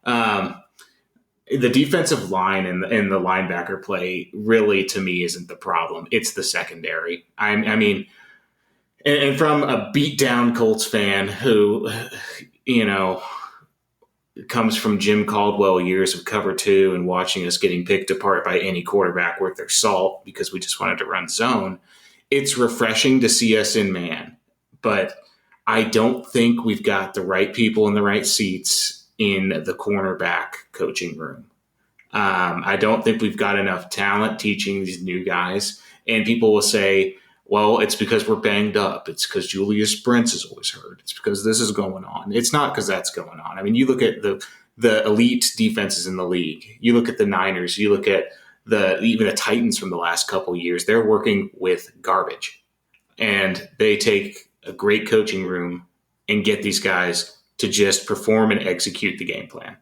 The defensive line and the linebacker play really, to me, isn't the problem. It's the secondary. I mean, and from a beat down Colts fan who, comes from Jim Caldwell years of cover two and watching us getting picked apart by any quarterback worth their salt because we just wanted to run zone. It's refreshing to see us in man, but I don't think we've got the right people in the right seats in the cornerback coaching room. I don't think we've got enough talent teaching these new guys. And people will say, well, it's because we're banged up. It's because Julius Brents is always hurt. It's because this is going on. It's not because that's going on. I mean, you look at the elite defenses in the league. You look at the Niners. You look at even the Titans from the last couple of years. They're working with garbage. And they take a great coaching room and get these guys to just perform and execute the game plan.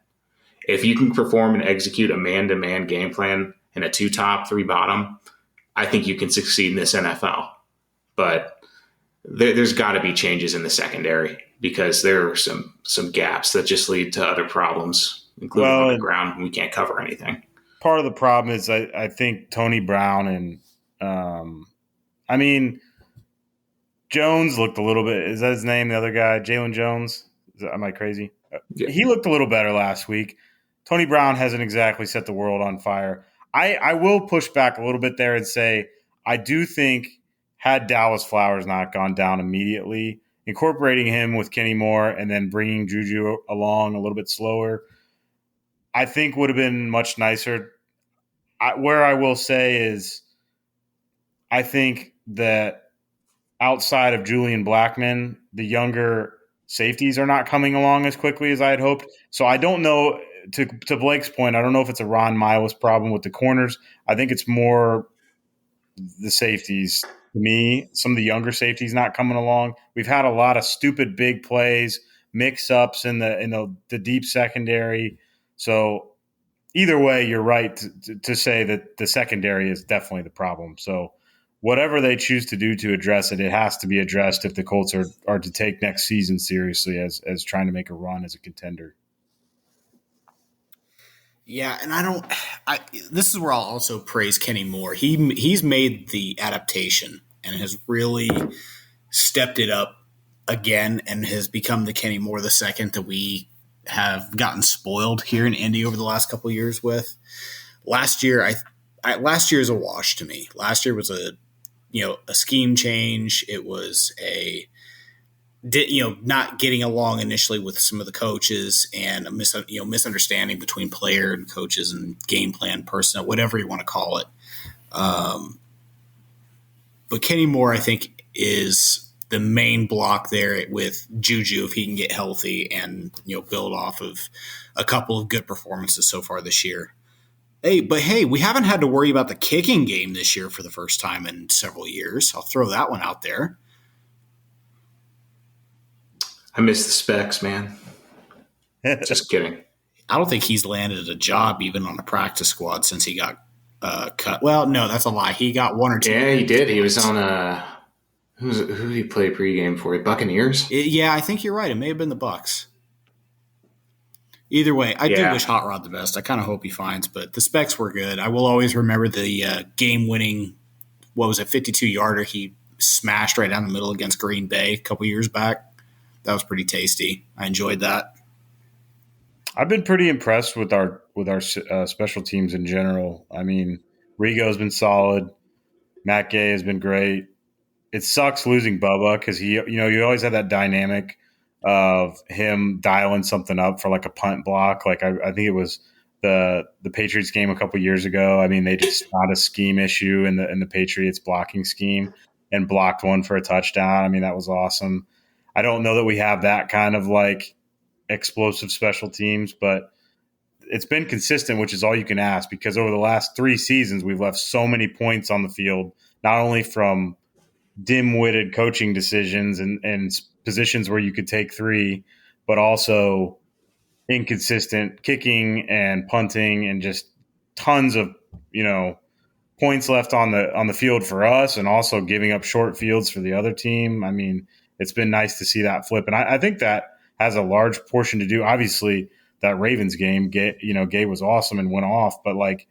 If you can perform and execute a man-to-man game plan and a 2 top, 3 bottom, I think you can succeed in this NFL. But there's got to be changes in the secondary because there are some gaps that just lead to other problems, including on the ground, and we can't cover anything. Part of the problem is I think Tony Brown and Jones looked a little bit – is that his name, the other guy? Jalen Jones? Am I crazy? Yeah. He looked a little better last week. Tony Brown hasn't exactly set the world on fire. I will push back a little bit there and say I do think – had Dallas Flowers not gone down immediately, incorporating him with Kenny Moore and then bringing Juju along a little bit slower, I think would have been much nicer. Where I will say is I think that outside of Julian Blackmon, the younger safeties are not coming along as quickly as I had hoped. So I don't know, to Blake's point, I don't know if it's a Ron Miles problem with the corners. I think it's more the safeties. To me, some of the younger safeties not coming along. We've had a lot of stupid big plays, mix-ups in the deep secondary. So either way, you're right to say that the secondary is definitely the problem. So whatever they choose to do to address it, it has to be addressed if the Colts are to take next season seriously as trying to make a run as a contender. Yeah, and this is where I'll also praise Kenny Moore. He's made the adaptation and has really stepped it up again and has become the Kenny Moore the second that we have gotten spoiled here in Indy over the last couple of years with. Last year, last year is a wash to me. Last year was a scheme change. It was not getting along initially with some of the coaches and a misunderstanding between player and coaches and game plan personnel, whatever you want to call it. But Kenny Moore, I think, is the main block there with Juju if he can get healthy and build off of a couple of good performances so far this year. Hey, we haven't had to worry about the kicking game this year for the first time in several years. I'll throw that one out there. I miss the specs, man. Just kidding. I don't think he's landed a job even on a practice squad since he got cut. Well, no, that's a lie. He got 1 or 2. Yeah, he did. He was on who did he play pregame for? Buccaneers? Yeah, I think you're right. It may have been the Bucks. Either way, I do wish Hot Rod the best. I kind of hope he finds, but the specs were good. I will always remember the game-winning, 52-yarder he smashed right down the middle against Green Bay a couple years back. That was pretty tasty. I enjoyed that. I've been pretty impressed with our special teams in general. I mean, Rigo's been solid. Matt Gay has been great. It sucks losing Bubba because you always have that dynamic of him dialing something up for like a punt block. Like I think it was the Patriots game a couple years ago. I mean, they just found a scheme issue in the Patriots blocking scheme and blocked one for a touchdown. I mean, that was awesome. I don't know that we have that kind of like explosive special teams, but it's been consistent, which is all you can ask, because over the last 3 seasons, we've left so many points on the field, not only from dim-witted coaching decisions and positions where you could take 3, but also inconsistent kicking and punting and just tons of, points left on the field for us, and also giving up short fields for the other team. I mean, it's been nice to see that flip. And I think that has a large portion to do. Obviously, that Ravens game, Gay was awesome and went off, but like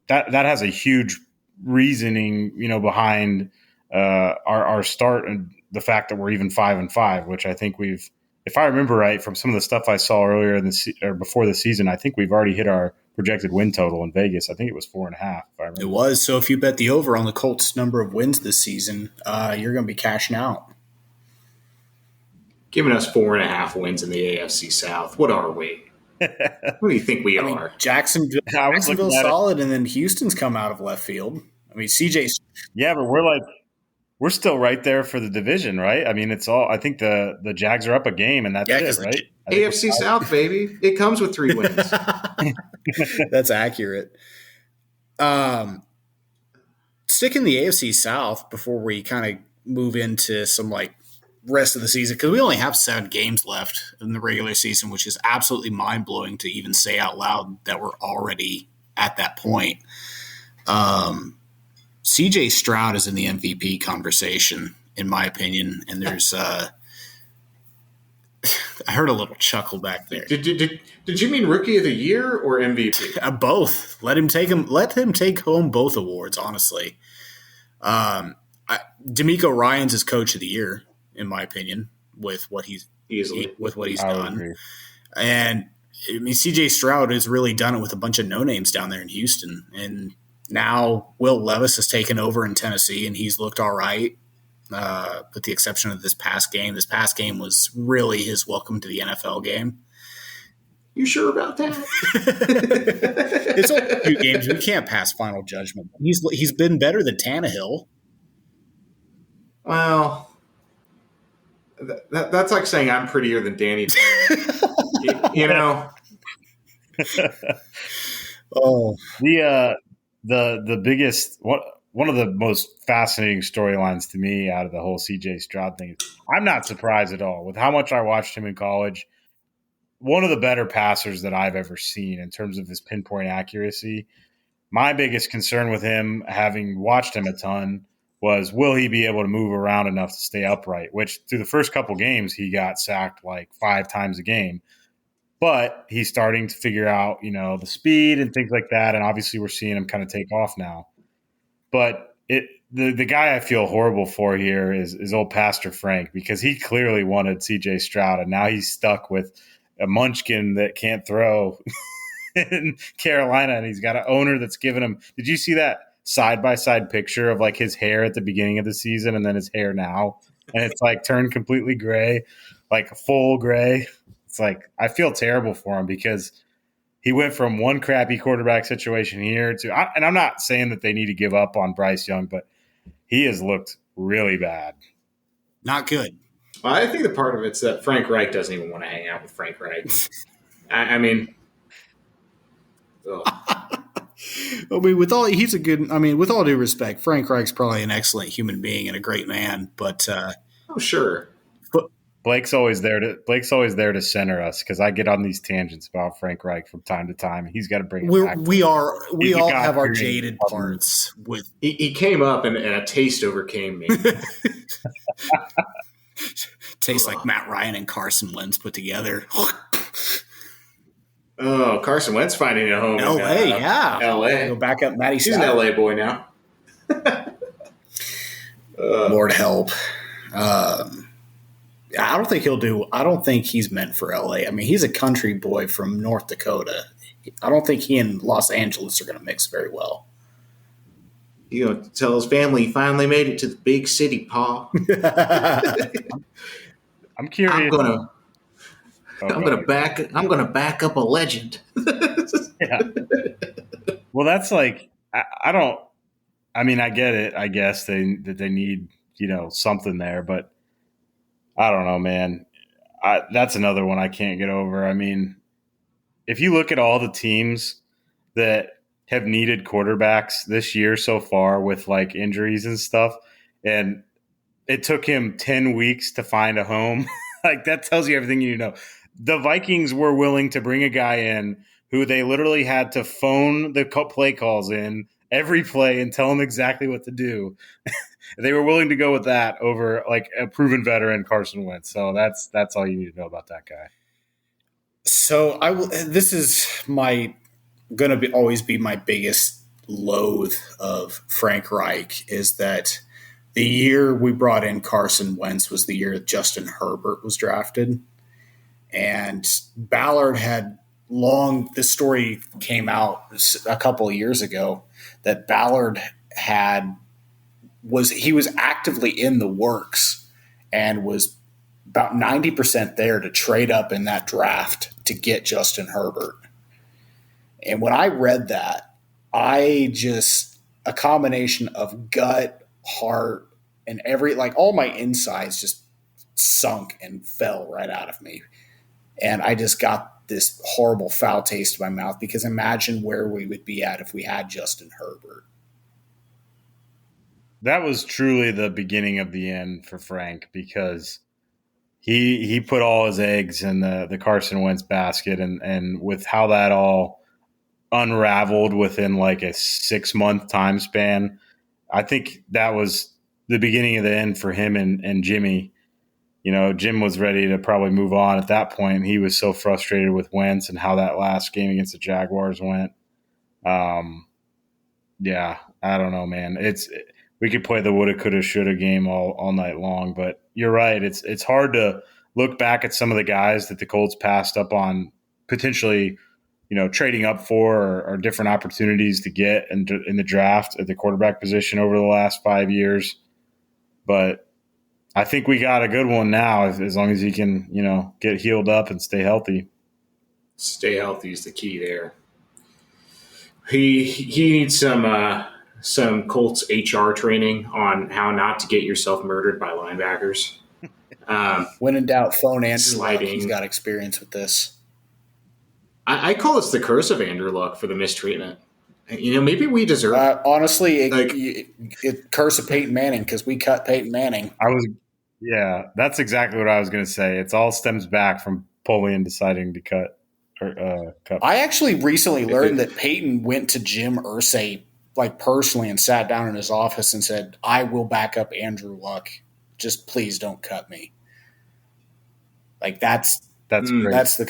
that has a huge reasoning, behind our start and the fact that we're even 5-5, which I think if I remember right from some of the stuff I saw earlier or before the season, I think we've already hit our projected win total in Vegas. I think it was 4.5. If I remember. It was. So if you bet the over on the Colts' number of wins this season, you're going to be cashing out. Giving us 4.5 wins in the AFC South. What are we? Who do you think we are? Jacksonville's solid, and then Houston's come out of left field. I mean, CJ's. Yeah, but we're still right there for the division, right? I mean, it's all. I think the Jags are up a game, and that's it, right? AFC South, baby. It comes with 3 wins. That's accurate. Stick in the AFC South before we kind of move into some like rest of the season, because we only have 7 games left in the regular season, which is absolutely mind-blowing to even say out loud that we're already at that point. CJ Stroud is in the MVP conversation, in my opinion, and there's I heard a little chuckle back there. Did you mean Rookie of the Year or MVP? Both. Let him take home both awards, honestly. D'Amico Ryans is Coach of the Year, in my opinion, with what he's done. Agree. And I mean, CJ Stroud has really done it with a bunch of no names down there in Houston, and now Will Levis has taken over in Tennessee, and he's looked all right, with the exception of this past game. This past game was really his welcome to the NFL game. You sure about that? It's only a few games. We can't pass final judgment. He's been better than Tannehill. Well, that's like saying I'm prettier than Danny. you know. Oh, the biggest one of the most fascinating storylines to me out of the whole CJ Stroud thing is I'm not surprised at all with how much I watched him in college. One of the better passers that I've ever seen in terms of his pinpoint accuracy. My biggest concern with him, having watched him a ton, was will he be able to move around enough to stay upright, which through the first couple games he got sacked like 5 times a game. But he's starting to figure out, the speed and things like that. And obviously we're seeing him kind of take off now. But the guy I feel horrible for here is old Pastor Frank, because he clearly wanted CJ Stroud, and now he's stuck with a munchkin that can't throw in Carolina, and he's got an owner that's giving him. Did you see that side-by-side picture of like his hair at the beginning of the season and then his hair now? And it's like turned completely gray, like full gray. It's like I feel terrible for him because he went from one crappy quarterback situation here to – and I'm not saying that they need to give up on Bryce Young, but he has looked really bad. not good. Well, I think the part of it's that Frank Reich doesn't even want to hang out with Frank Reich. I mean – with all due respect, Frank Reich's probably an excellent human being and a great man, but oh, sure. Blake's always there to center us because I get on these tangents about Frank Reich from time to time. He's got to bring it back. We He's the all God have our fearing jaded parts with. He came up and a taste overcame me. Tastes like Matt Ryan and Carson Wentz put together. Oh, Carson Wentz finding a home L.A. in Yeah, L.A. Go back up, Matty. He's an L.A. boy now. Lord help. I don't think he'll do. I don't think he's meant for L.A. I mean, he's a country boy from North Dakota. I don't think he and Los Angeles are going to mix very well. You know, tell his family he finally made it to the big city, Pa. I'm curious. I'm gonna back up a legend. Yeah. Well, that's like I don't. I mean, I get it. I guess they need something there, but I don't know, man. That's another one I can't get over. I mean, if you look at all the teams that have needed quarterbacks this year so far with like injuries and stuff, and it took him 10 weeks to find a home, like that tells you everything you need to know. The Vikings were willing to bring a guy in who they literally had to phone the play calls in every play and tell him exactly what to do. They were willing to go with that over like a proven veteran Carson Wentz. So that's all you need to know about that guy. So this is going to always be my biggest loathe of Frank Reich is that the year we brought in Carson Wentz was the year Justin Herbert was drafted. And Ballard had this story came out a couple of years ago that Ballard he was actively in the works and was about 90% there to trade up in that draft to get Justin Herbert. And when I read that, a combination of gut, heart, and all my insides just sunk and fell right out of me. And I just got this horrible foul taste in my mouth because imagine where we would be at if we had Justin Herbert. That was truly the beginning of the end for Frank because he put all his eggs in the Carson Wentz basket, and with how that all unraveled within like a 6-month time span, I think that was the beginning of the end for him and Jimmy. Jim was ready to probably move on at that point. He was so frustrated with Wentz and how that last game against the Jaguars went. Yeah, I don't know, man. We could play the woulda, coulda, shoulda game all night long, but you're right. It's hard to look back at some of the guys that the Colts passed up on potentially, trading up for or different opportunities to get in the draft at the quarterback position over the last 5 years. But I think we got a good one now as long as he can, get healed up and stay healthy. Stay healthy is the key there. He needs some Colts HR training on how not to get yourself murdered by linebackers. When in doubt, phone Andrew sliding. Luck. He's got experience with this. I call this the curse of Andrew Luck for the mistreatment. Maybe we deserve it. Honestly, it curse of Peyton Manning because we cut Peyton Manning. Yeah, that's exactly what I was going to say. It's all stems back from Polian deciding to cut. I actually recently learned that Peyton went to Jim Irsay personally and sat down in his office and said, "I will back up Andrew Luck. Just please don't cut me." That's great. That's the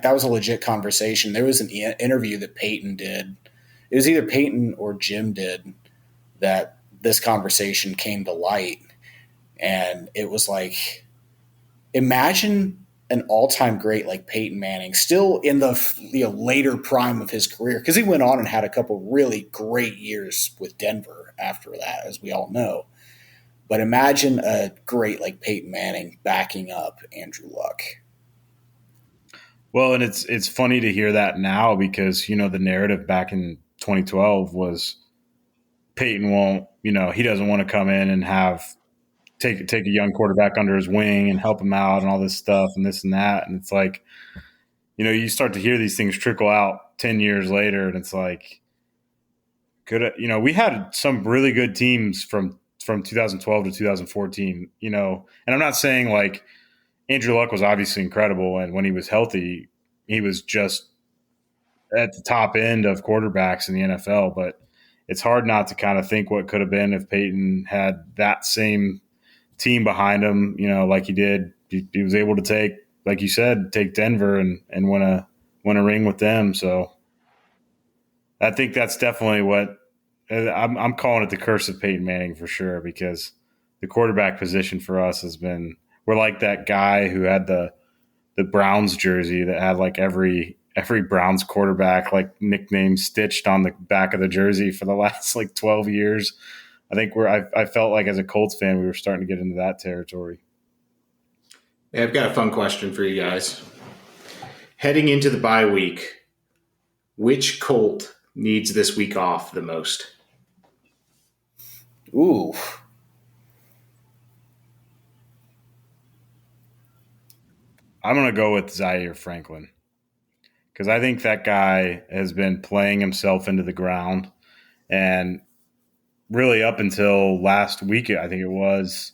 that was a legit conversation. There was an interview that Peyton did. It was either Peyton or Jim did that this conversation came to light. And it was like, imagine an all-time great like Peyton Manning, still in the later prime of his career, because he went on and had a couple really great years with Denver after that, as we all know. But imagine a great like Peyton Manning backing up Andrew Luck. Well, and it's funny to hear that now because the narrative back in 2012 was Peyton won't, he doesn't want to come in and take a young quarterback under his wing and help him out and all this stuff and this and that. And it's like, you start to hear these things trickle out 10 years later. And it's like, we had some really good teams from 2012 to 2014, and I'm not saying like Andrew Luck was obviously incredible, and when he was healthy, he was just at the top end of quarterbacks in the NFL. But it's hard not to kind of think what could have been if Peyton had that same team behind him, like he did. He was able to take, like you said, take Denver and win a ring with them. So I think that's definitely what I'm calling it, the curse of Peyton Manning for sure, because the quarterback position for us has been, we're like that guy who had the Browns jersey that had like every Browns quarterback like nickname stitched on the back of the jersey for the last like 12 years. I think I felt like as a Colts fan, we were starting to get into that territory. Hey, I've got a fun question for you guys. Heading into the bye week, which Colt needs this week off the most? Ooh. I'm going to go with Zaire Franklin because I think that guy has been playing himself into the ground. And really up until last week, I think it was,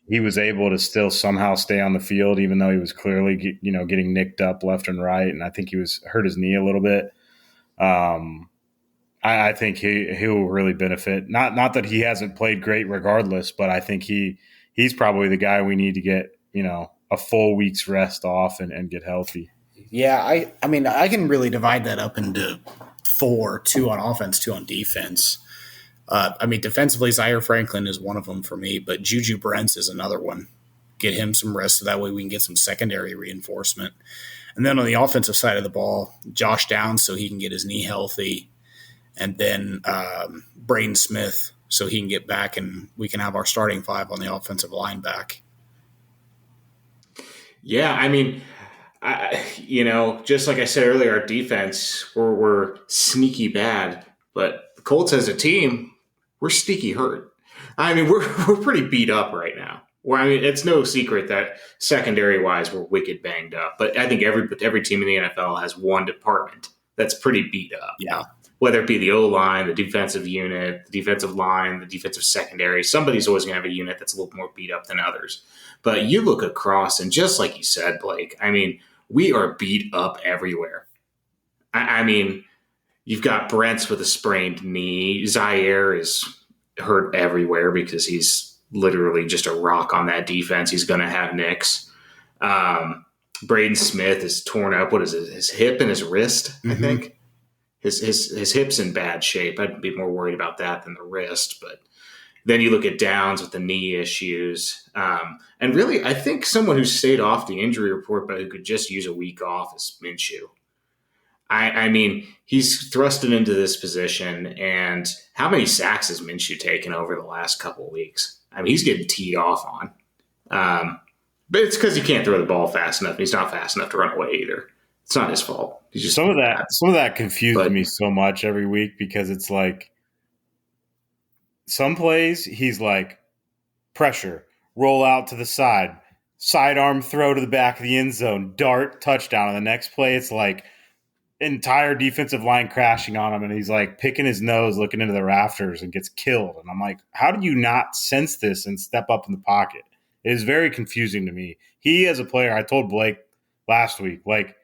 he was able to still somehow stay on the field, even though he was clearly, getting nicked up left and right. And I think he was hurt his knee a little bit. I think he will really benefit. Not that he hasn't played great regardless, but I think he's probably the guy we need to get, a full week's rest off and get healthy. Yeah, I mean, I can really divide that up into 4, 2 on offense, 2 on defense. Defensively, Zaire Franklin is one of them for me, but Juju Brents is another one. Get him some rest so that way we can get some secondary reinforcement. And then on the offensive side of the ball, Josh Downs so he can get his knee healthy, and then Braden Smith so he can get back and we can have our starting 5 on the offensive line back. Yeah, I mean, just like I said earlier, our defense, we're sneaky bad, but the Colts as a team, we're sneaky hurt. I mean, we're pretty beat up right now. It's no secret that secondary-wise, we're wicked banged up. But I think every team in the NFL has one department that's pretty beat up. Yeah. Whether it be the O-line, the defensive unit, the defensive line, the defensive secondary, somebody's always going to have a unit that's a little more beat up than others. But you look across, and just like you said, Blake, I mean, we are beat up everywhere. I mean, you've got Brents with a sprained knee. Zaire is hurt everywhere because he's literally just a rock on that defense. He's going to have nicks. Braden Smith is torn up. What is it? His hip and his wrist, I think. His hip's in bad shape. I'd be more worried about that than the wrist. But then you look at Downs with the knee issues. And really, I think someone who stayed off the injury report but who could just use a week off is Minshew. I mean, he's thrusted into this position, and how many sacks has Minshew taken over the last couple of weeks? I mean, he's getting teed off on. But it's because he can't throw the ball fast enough. He's not fast enough to run away either. It's not his fault. He's just some of that confused me so much every week because it's like some plays he's like pressure, roll out to the side, sidearm throw to the back of the end zone, dart, touchdown. And the next play it's like entire defensive line crashing on him and he's like picking his nose, looking into the rafters and gets killed. And I'm like, how do you not sense this and step up in the pocket? It is very confusing to me. He as a player, I told Blake last week, like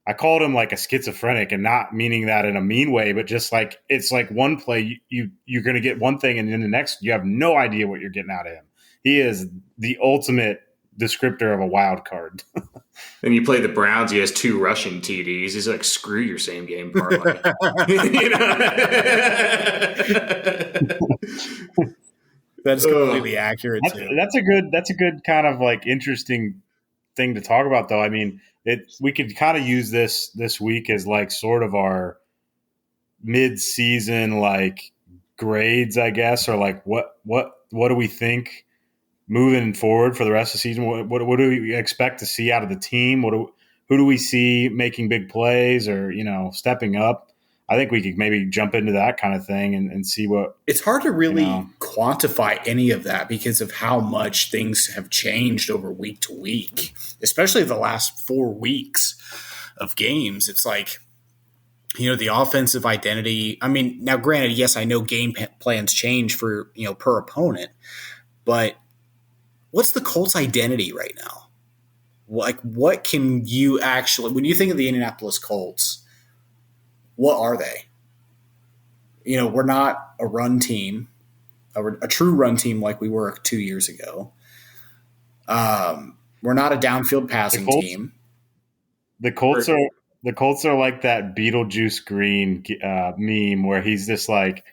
I called him like a schizophrenic and not meaning that in a mean way, but just like it's like one play you're going to get one thing and then the next you have no idea what you're getting out of him. He is the ultimate descriptor of a wild card. Then you play the Browns. He has 2 rushing TDs. He's like, screw your same game parlay. That's completely accurate that's, too. That's a good kind of like interesting thing to talk about though. I mean, we could kind of use this week as like sort of our mid-season like grades, I guess, or like what do we think moving forward for the rest of the season? What do we expect to see out of the team? Who do we see making big plays or stepping up? I think we could maybe jump into that kind of thing and see what. It's hard to really quantify any of that because of how much things have changed over week to week, especially the last 4 weeks of games. It's like, the offensive identity. I mean, now granted, yes, I know game plans change for, per opponent, but what's the Colts identity right now? Like, what can you actually, when you think of the Indianapolis Colts, what are they? We're not a run team, a true run team like we were 2 years ago. We're not a downfield The passing Colts, team. the Colts are the Colts are like that Beetlejuice Green meme where he's just like,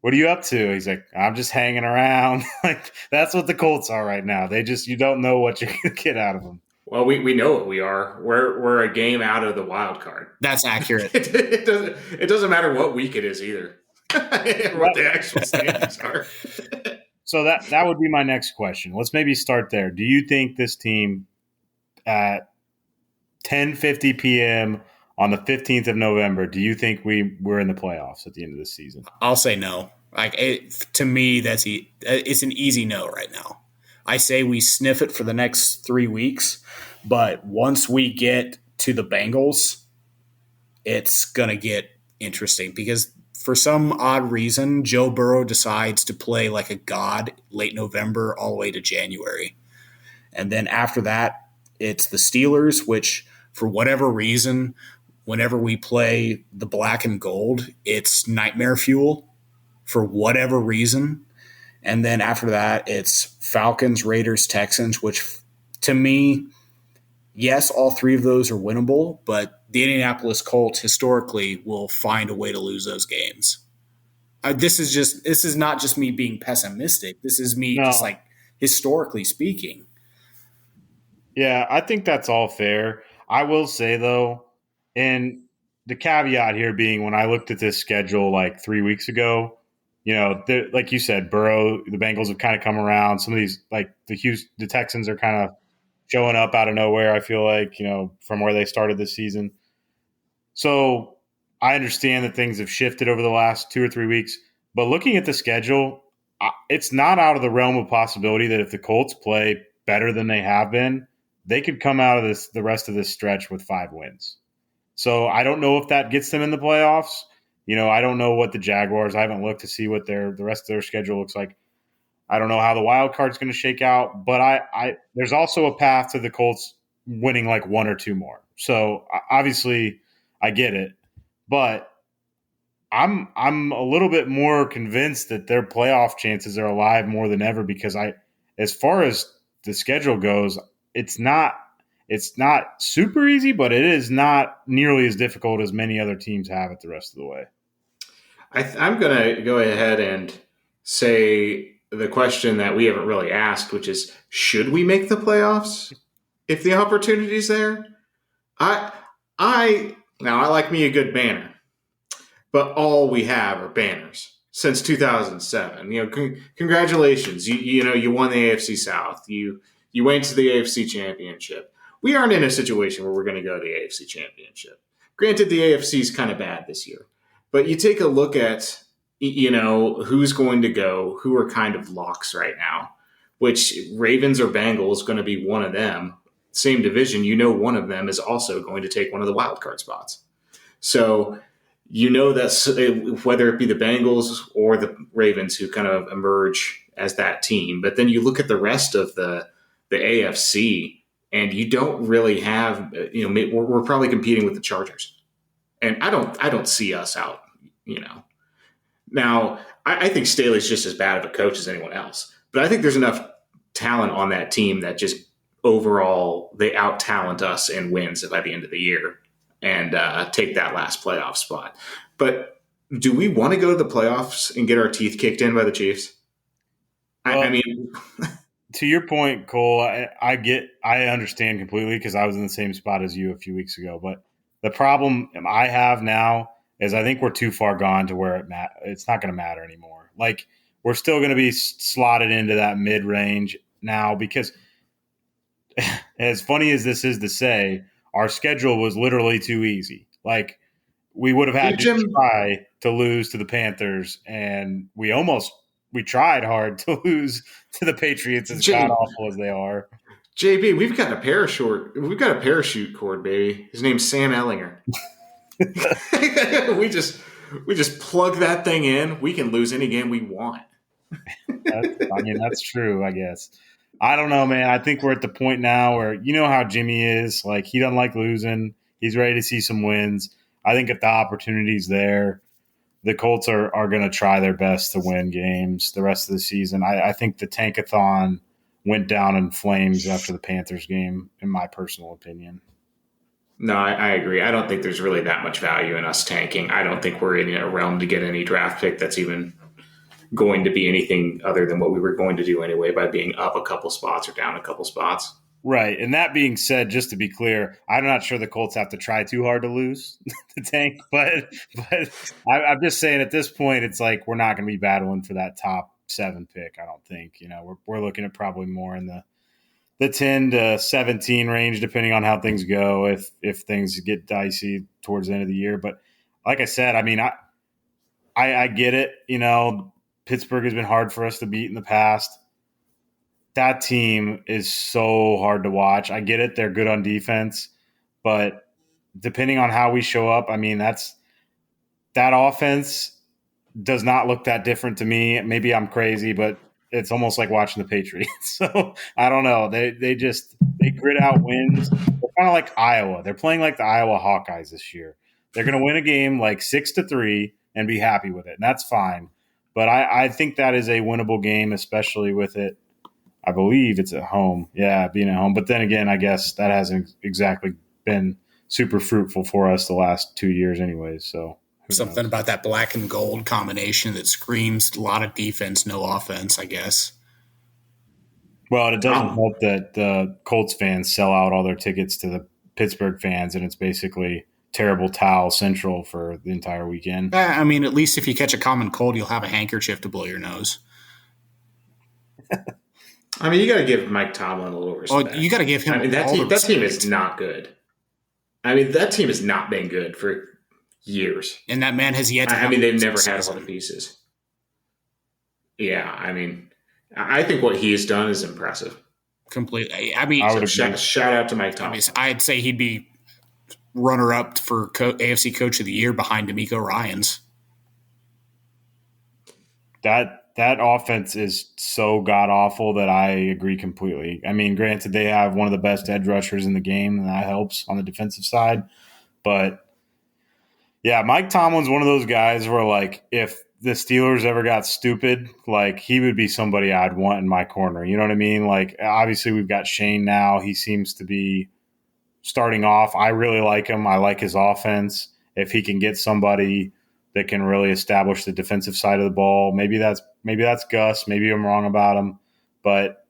"What are you up to?" He's like, "I'm just hanging around." Like that's what the Colts are right now. You don't know what you're gonna get out of them. Well, we know what we are. We're a game out of the wild card. That's accurate. It doesn't matter what week it is either. What the actual standings are. So that would be my next question. Let's maybe start there. Do you think this team at 10:50 p.m. on the 15th of November, do you think we're in the playoffs at the end of this season? I'll say no. To me, it's an easy no right now. I say we sniff it for the next 3 weeks, but once we get to the Bengals, it's gonna get interesting because for some odd reason, Joe Burrow decides to play like a god late November all the way to January. And then after that, it's the Steelers, which for whatever reason, whenever we play the black and gold, it's nightmare fuel for whatever reason. And then after that, it's Falcons, Raiders, Texans, which to me, yes, all three of those are winnable, but the Indianapolis Colts historically will find a way to lose those games. This is not just me being pessimistic. This is me just like historically speaking. Yeah, I think that's all fair. I will say though, and the caveat here being when I looked at this schedule like 3 weeks ago, like you said, Burrow, the Bengals have kind of come around. Some of these, like the Texans, are kind of showing up out of nowhere. I feel like from where they started this season. So I understand that things have shifted over the last 2 or 3 weeks, but looking at the schedule, it's not out of the realm of possibility that if the Colts play better than they have been, they could come out of the rest of this stretch with 5 wins. So I don't know if that gets them in the playoffs. I don't know what the Jaguars. I haven't looked to see what the rest of their schedule looks like. I don't know how the wild card's going to shake out, but there's also a path to the Colts winning like 1 or 2 more. So obviously, I get it, but I'm a little bit more convinced that their playoff chances are alive more than ever because as far as the schedule goes, it's not super easy, but it is not nearly as difficult as many other teams have it the rest of the way. I'm going to go ahead and say the question that we haven't really asked, which is, should we make the playoffs if the opportunity's there? Now I like me a good banner, but all we have are banners since 2007. Congratulations, you won the AFC South. You went to the AFC Championship. We aren't in a situation where we're going to go to the AFC Championship. Granted, the AFC is kind of bad this year, but you take a look at who's going to go, who are kind of locks right now, which Ravens or Bengals going to be one of them. Same division, one of them is also going to take one of the wild card spots. So that whether it be the Bengals or the Ravens who kind of emerge as that team, but then you look at the rest of the AFC and you don't really have we're probably competing with the Chargers, and I don't see us out. Now I think Staley's just as bad of a coach as anyone else, but I think there's enough talent on that team that just overall they out talent us and wins by the end of the year and take that last playoff spot. But do we want to go to the playoffs and get our teeth kicked in by the Chiefs? I mean, to your point, Cole, I understand completely because I was in the same spot as you a few weeks ago. But the problem I have now is I think we're too far gone to where it's not going to matter anymore. Like we're still going to be slotted into that mid range now because as funny as this is to say, our schedule was literally too easy. Like we would have had to try to lose to the Panthers, and we tried hard to lose to the Patriots, as god awful as they are. JB, we've got a parachute cord, baby. His name's Sam Ellinger. we just plug that thing in. We can lose any game we want. That's true, I guess. I don't know, man. I think we're at the point now where you know how Jimmy is. Like, he doesn't like losing. He's ready to see some wins. I think if the opportunity's there, the Colts are going to try their best to win games the rest of the season. I think the tankathon went down in flames after the Panthers game, in my personal opinion. No, I agree. I don't think there's really that much value in us tanking. I don't think we're in a realm to get any draft pick that's even going to be anything other than what we were going to do anyway by being up a couple spots or down a couple spots. Right. And that being said, just to be clear, I'm not sure the Colts have to try too hard to lose the tank, but I'm just saying at this point, it's like we're not going to be battling for that top 7 pick. I don't think. We're looking at probably more in the 10 to 17 range, depending on how things go. If things get dicey towards the end of the year, but like I said, I mean, I get it. Pittsburgh has been hard for us to beat in the past. That team is so hard to watch. I get it. They're good on defense, but depending on how we show up, I mean, that offense does not look that different to me. Maybe I'm crazy, but it's almost like watching the Patriots. So I don't know. They grit out wins. They're kind of like Iowa. They're playing like the Iowa Hawkeyes this year. They're going to win a game like 6-3 and be happy with it, and that's fine. But I think that is a winnable game, especially with it. I believe it's at home. Yeah, being at home. But then again, I guess that hasn't exactly been super fruitful for us the last 2 years anyways. So something about that black and gold combination that screams a lot of defense, no offense, I guess. Well, it doesn't help that the Colts fans sell out all their tickets to the Pittsburgh fans, and it's basically terrible towel central for the entire weekend. I mean, at least if you catch a common cold, you'll have a handkerchief to blow your nose. I mean, you got to give Mike Tomlin a little respect. You got to give him. I mean, that team is not good. I mean, that team has not been good for years, and that man has yet to. I mean, they've never had a lot of pieces. Yeah, I mean, I think what he has done is impressive. Completely. I mean, shout out to Mike Tomlin. I'd say he'd be runner-up for AFC Coach of the Year behind D'Amico Ryans. That offense is so god-awful that I agree completely. I mean, granted, they have one of the best edge rushers in the game, and that helps on the defensive side. But, yeah, Mike Tomlin's one of those guys where, like, if the Steelers ever got stupid, like, he would be somebody I'd want in my corner. You know what I mean? Like, obviously we've got Shane now. He seems to be starting off. I really like him. I like his offense. If he can get somebody that can really establish the defensive side of the ball. Maybe that's Gus. Maybe I'm wrong about him. But,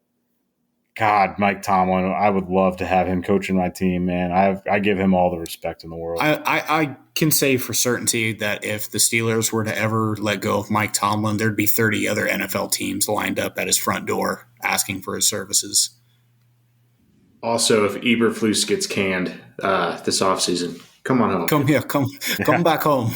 God, Mike Tomlin, I would love to have him coaching my team, man. I give him all the respect in the world. I can say for certainty that if the Steelers were to ever let go of Mike Tomlin, there'd be 30 other NFL teams lined up at his front door asking for his services. Also, if Eberflus gets canned this offseason, come on home. Come back home.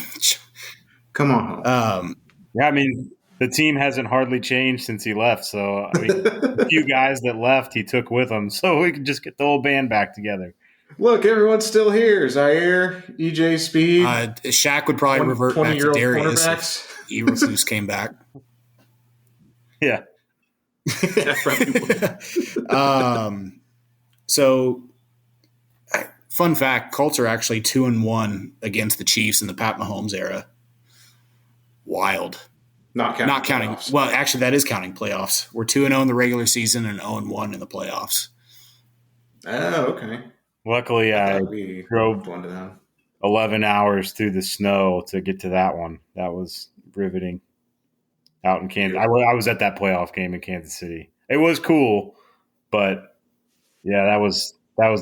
Come on home. Yeah, I mean, the team hasn't hardly changed since he left. So, I mean, a few guys that left, he took with him. So we can just get the whole band back together. Look, everyone's still here. Zaire, EJ Speed. Shaq would probably revert back to Darius if Eberflus came back. Yeah. So, fun fact, Colts are actually 2-1 against the Chiefs in the Pat Mahomes era. Wild. Not counting. Playoffs. Well, actually, that is counting playoffs. We're 2-0 in the regular season and 0-1 in the playoffs. Oh, okay. Luckily, I drove 11 hours through the snow to get to that one. That was riveting. Out in Kansas. I was at that playoff game in Kansas City. It was cool, but yeah, that was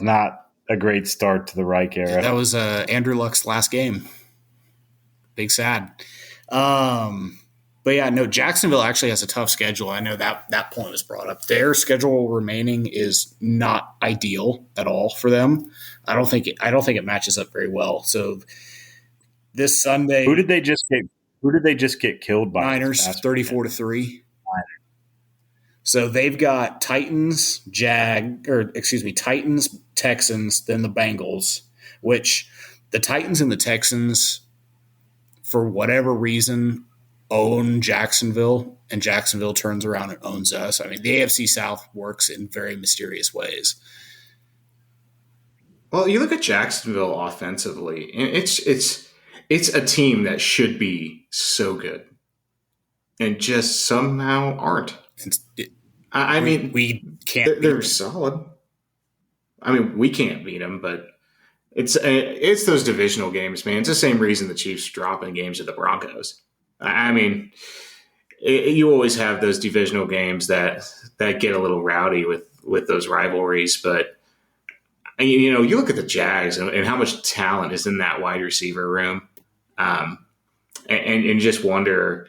not a great start to the Reich era. That was Andrew Luck's last game. Big sad. But yeah, no, Jacksonville actually has a tough schedule. I know that point was brought up. Their schedule remaining is not ideal at all for them. I don't think it matches up very well. So this Sunday, who did they just get killed by? Niners, 34-3. So they've got Titans, Texans, then the Bengals, which the Titans and the Texans, for whatever reason, own Jacksonville and Jacksonville turns around and owns us. I mean, the AFC South works in very mysterious ways. Well, you look at Jacksonville offensively, and it's a team that should be so good, and just somehow aren't. I mean, we can't. They're solid. I mean, we can't beat them, but it's those divisional games, man. It's the same reason the Chiefs dropping games to the Broncos. I mean, you always have those divisional games that get a little rowdy with those rivalries, but you know, you look at the Jags and how much talent is in that wide receiver room, and just wonder,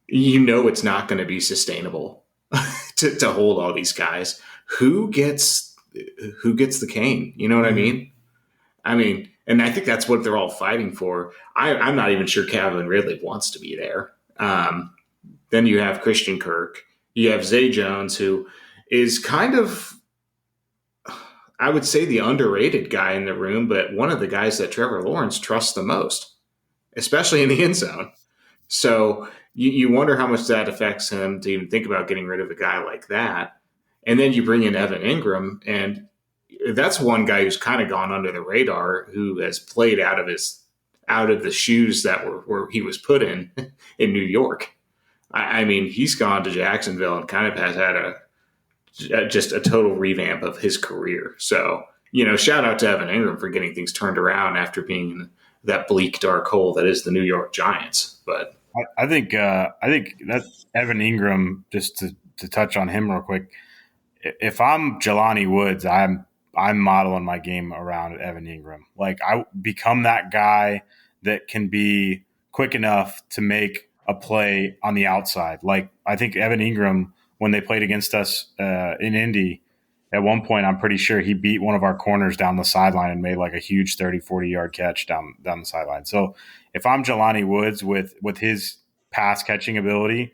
you know, it's not going to be sustainable to hold all these guys. Who gets the cane? You know what I mean? And I think that's what they're all fighting for. I'm not even sure Calvin Ridley wants to be there. Then you have Christian Kirk. You have Zay Jones, who is kind of, I would say, the underrated guy in the room, but one of the guys that Trevor Lawrence trusts the most, especially in the end zone. So you wonder how much that affects him to even think about getting rid of a guy like that. And then you bring in Evan Ingram, and that's one guy who's kind of gone under the radar, who has played out of the shoes that were he was put in New York. I mean, he's gone to Jacksonville and kind of has had just a total revamp of his career. So, you know, shout out to Evan Ingram for getting things turned around after being in that bleak, dark hole that is the New York Giants. But I think that Evan Ingram, just to touch on him real quick, if I'm Jelani Woods, I'm modeling my game around Evan Ingram. Like, I become that guy that can be quick enough to make a play on the outside. Like, I think Evan Ingram, when they played against us in Indy, at one point, I'm pretty sure he beat one of our corners down the sideline and made like a huge 30, 40-yard catch down the sideline. So if I'm Jelani Woods with his pass catching ability,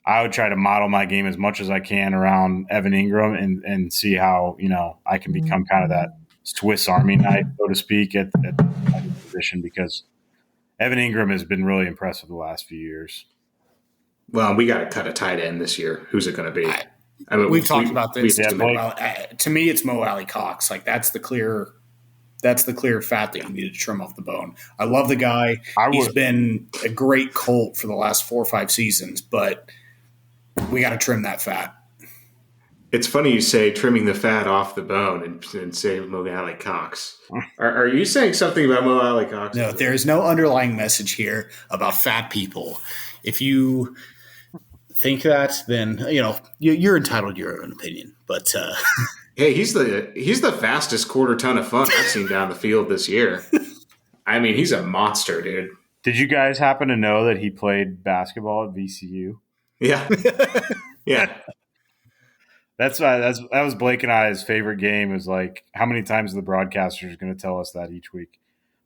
I would try to model my game as much as I can around Evan Ingram and see how, you know, I can become kind of that Swiss Army knife, so to speak, at the position, because Evan Ingram has been really impressive the last few years. Well, we got to cut a tight end this year. Who's it going to be? I mean, We've talked about this. To me, it's Mo Alley Cox. Like, that's the clear fat that you need to trim off the bone. I love the guy. He's been a great Colt for the last 4 or 5 seasons, but we got to trim that fat. It's funny you say trimming the fat off the bone and say Mo Alley Cox. Are you saying something about Mo Alley Cox? No, there is no underlying message here about fat people. If you think that, then, you know, you're entitled to your own opinion. But hey, he's the fastest quarter ton of fun I've seen down the field this year. I mean, he's a monster, dude. Did you guys happen to know that he played basketball at VCU? Yeah, yeah. That was Blake and I's favorite game. Is like, how many times the broadcaster is going to tell us that each week?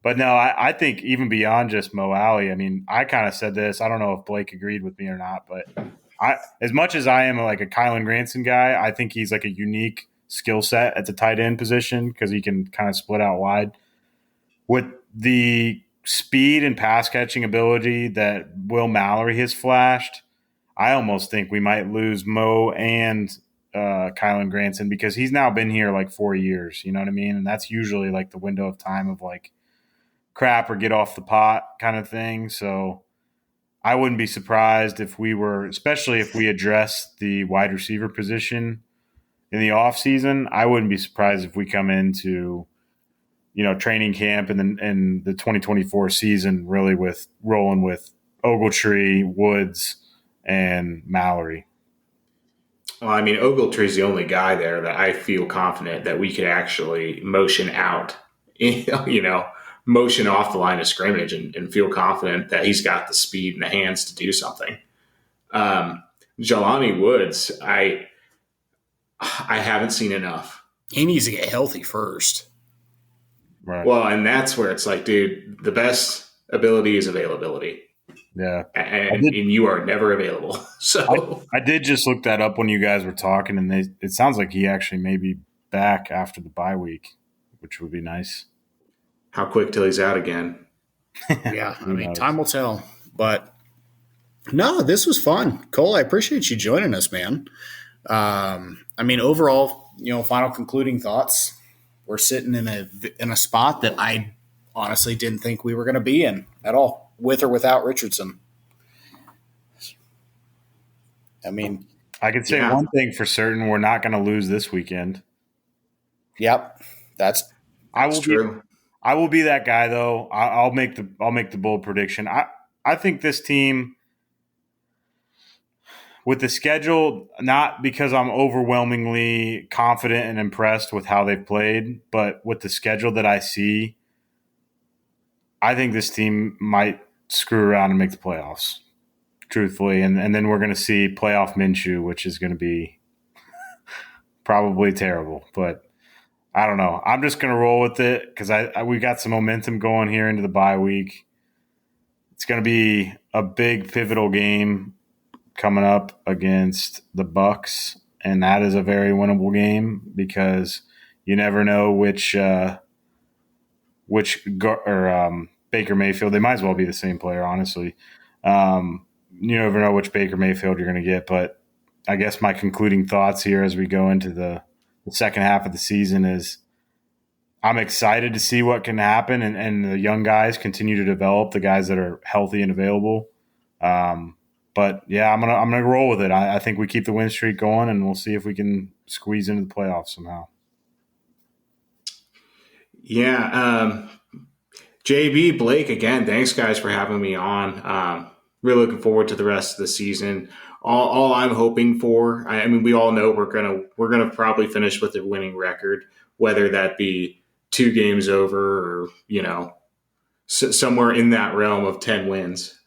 But no, I think even beyond just Mo Alley, I mean, I kind of said this. I don't know if Blake agreed with me or not, but as much as I am like a Kylan Granson guy, I think he's like a unique skill set at the tight end position because he can kind of split out wide. With the speed and pass catching ability that Will Mallory has flashed, I almost think we might lose Mo and Kylan Granson, because he's now been here like 4 years. You know what I mean? And that's usually like the window of time of like crap or get off the pot kind of thing. So I wouldn't be surprised if we were, especially if we address the wide receiver position in the off season. I wouldn't be surprised if we come into, you know, training camp and the 2024 season really with rolling with Ogletree, Woods, and Mallory. Well, I mean, Ogletree's the only guy there that I feel confident that we could actually motion out, you know, motion off the line of scrimmage and feel confident that he's got the speed and the hands to do something. Jelani Woods, I haven't seen enough. He needs to get healthy first. Right. Well, and that's where it's like, dude, the best ability is availability. Yeah. And you are never available. So I did just look that up when you guys were talking, and it sounds like he actually may be back after the bye week, which would be nice. How quick till he's out again? Yeah, I mean, time will tell. But No, this was fun. Cole, I appreciate you joining us, man. I mean, overall, final concluding thoughts. We're sitting in a spot that I honestly didn't think we were going to be in at all, with or without Richardson. I mean, I can say one thing for certain: we're not going to lose this weekend. Yep, that's true. I will be that guy, though. I'll make the bold prediction. I think this team, with the schedule, not because I'm overwhelmingly confident and impressed with how they've played, but with the schedule that I see, I think this team might screw around and make the playoffs, truthfully. And then we're going to see playoff Minshew, which is going to be probably terrible. But I don't know. I'm just going to roll with it because we got some momentum going here into the bye week. It's going to be a big pivotal game coming up against the Bucks, and that is a very winnable game because you never know which Baker Mayfield. They might as well be the same player, honestly. You never know which Baker Mayfield you're going to get, but I guess my concluding thoughts here as we go into the second half of the season is I'm excited to see what can happen, and the young guys continue to develop, the guys that are healthy and available. But yeah, I'm gonna roll with it. I think we keep the win streak going, and we'll see if we can squeeze into the playoffs somehow. Yeah, JB, Blake, again, thanks guys for having me on. Really looking forward to the rest of the season. All I'm hoping for, I mean, we all know we're gonna probably finish with a winning record, whether that be 2 games over or somewhere in that realm of 10 wins.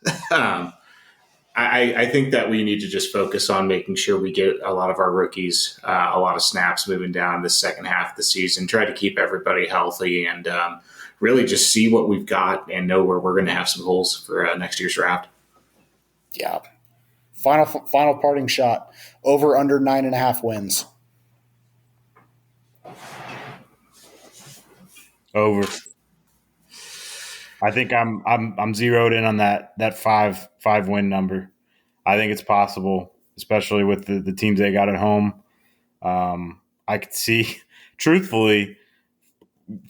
I think that we need to just focus on making sure we get a lot of our rookies a lot of snaps moving down the second half of the season, try to keep everybody healthy, and really just see what we've got and know where we're going to have some holes for next year's draft. Yeah. Final parting shot. Over under 9.5 wins. Over. I think I'm zeroed in on that five win number. I think it's possible, especially with the teams they got at home. I could see, truthfully,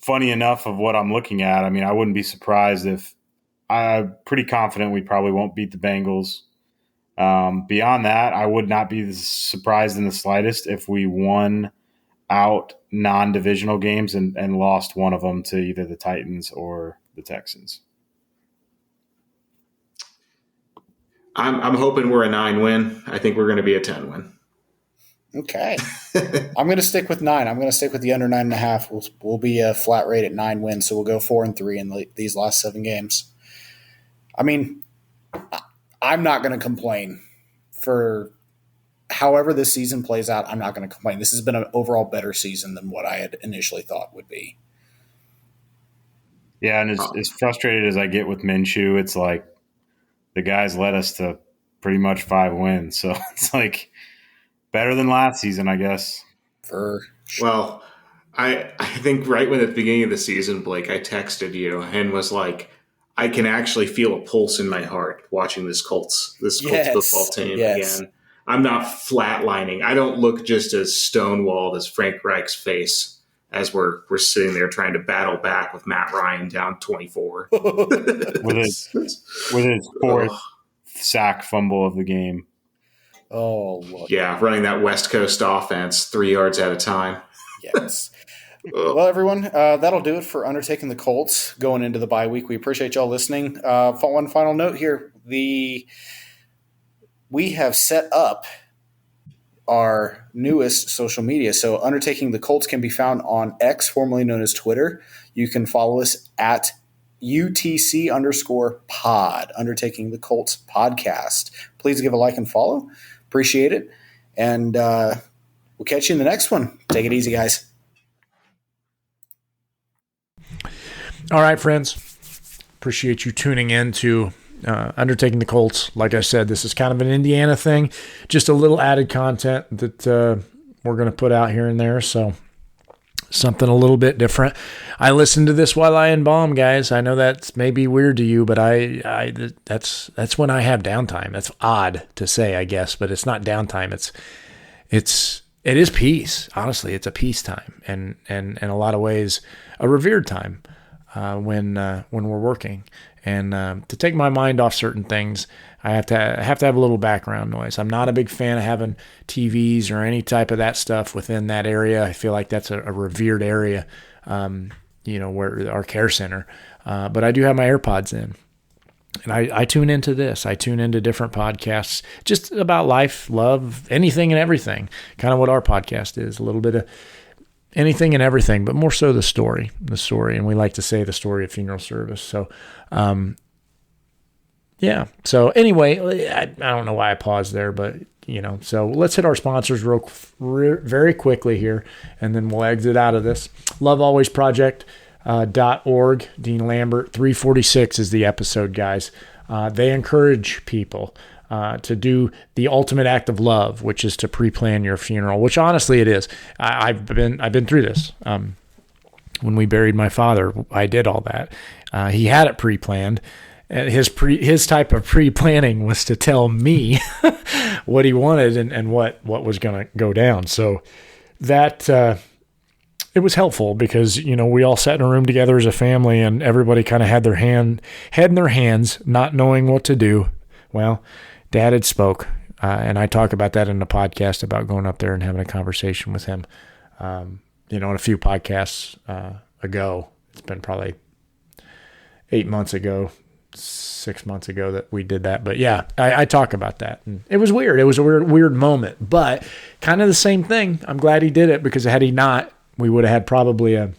funny enough of what I'm looking at. I mean, I wouldn't be surprised if I'm pretty confident we probably won't beat the Bengals. Beyond that, I would not be surprised in the slightest if we won out non-divisional games and lost one of them to either the Titans or the Texans. I'm hoping we're a 9 win. I think we're going to be a 10 win. Okay. I'm going to stick with 9. I'm going to stick with the under 9.5. We'll be a flat rate at 9 wins, so we'll go 4-3 in these last 7 games. I mean, I'm not going to complain for however this season plays out. I'm not going to complain. This has been an overall better season than what I had initially thought would be. Yeah, and as frustrated as I get with Minshew, it's like the guys led us to pretty much 5 wins. So it's like better than last season, I guess. For sure. Well, I think right when at the beginning of the season, Blake, I texted you and was like, I can actually feel a pulse in my heart watching this Colts football team again. I'm not flatlining. I don't look just as stonewalled as Frank Reich's face as we're sitting there trying to battle back with Matt Ryan down 24. with his 4th sack fumble of the game. Oh, look. Yeah, running that West Coast offense 3 yards at a time. Yes. Well, everyone, that'll do it for Undertaking the Colts going into the bye week. We appreciate y'all listening. One final note here. We have set up our newest social media. So Undertaking the Colts can be found on X, formerly known as Twitter. You can follow us at UTC_pod, Undertaking the Colts podcast. Please give a like and follow. Appreciate it. And we'll catch you in the next one. Take it easy, guys. All right, friends. Appreciate you tuning in to Undertaking the Colts. Like I said, this is kind of an Indiana thing, just a little added content that we're going to put out here and there. So something a little bit different. I listen to this while I embalm, guys. I know that's maybe weird to you, but that's when I have downtime. That's odd to say, I guess, but it's not downtime. It is peace. Honestly, it's a peace time, and in a lot of ways, a revered time when we're working. And to take my mind off certain things, I have to have a little background noise. I'm not a big fan of having TVs or any type of that stuff within that area. I feel like that's a revered area, where our care center. But I do have my AirPods in. And I tune into this. I tune into different podcasts just about life, love, anything and everything. Kind of what our podcast is, a little bit of anything and everything, but more so the story. And we like to say the story of funeral service. So, yeah. So anyway, I don't know why I paused there, but so let's hit our sponsors very quickly here, and then we'll exit out of this. lovealwaysproject.org. Dean Lambert, 346 is the episode, guys. They encourage people to do the ultimate act of love, which is to pre-plan your funeral, which honestly it is. I've been through this. When we buried my father, I did all that. He had it pre-planned. His type of pre-planning was to tell me what he wanted and what was going to go down. So that it was helpful because we all sat in a room together as a family, and everybody kind of had head in their hands, not knowing what to do. Well, Dad had spoke, and I talk about that in the podcast about going up there and having a conversation with him. In a few podcasts ago, it's been probably 8 months ago. 6 months ago that we did that. But yeah, I talk about that. And it was weird. It was a weird moment, but kind of the same thing. I'm glad he did it, because had he not, we would have had probably it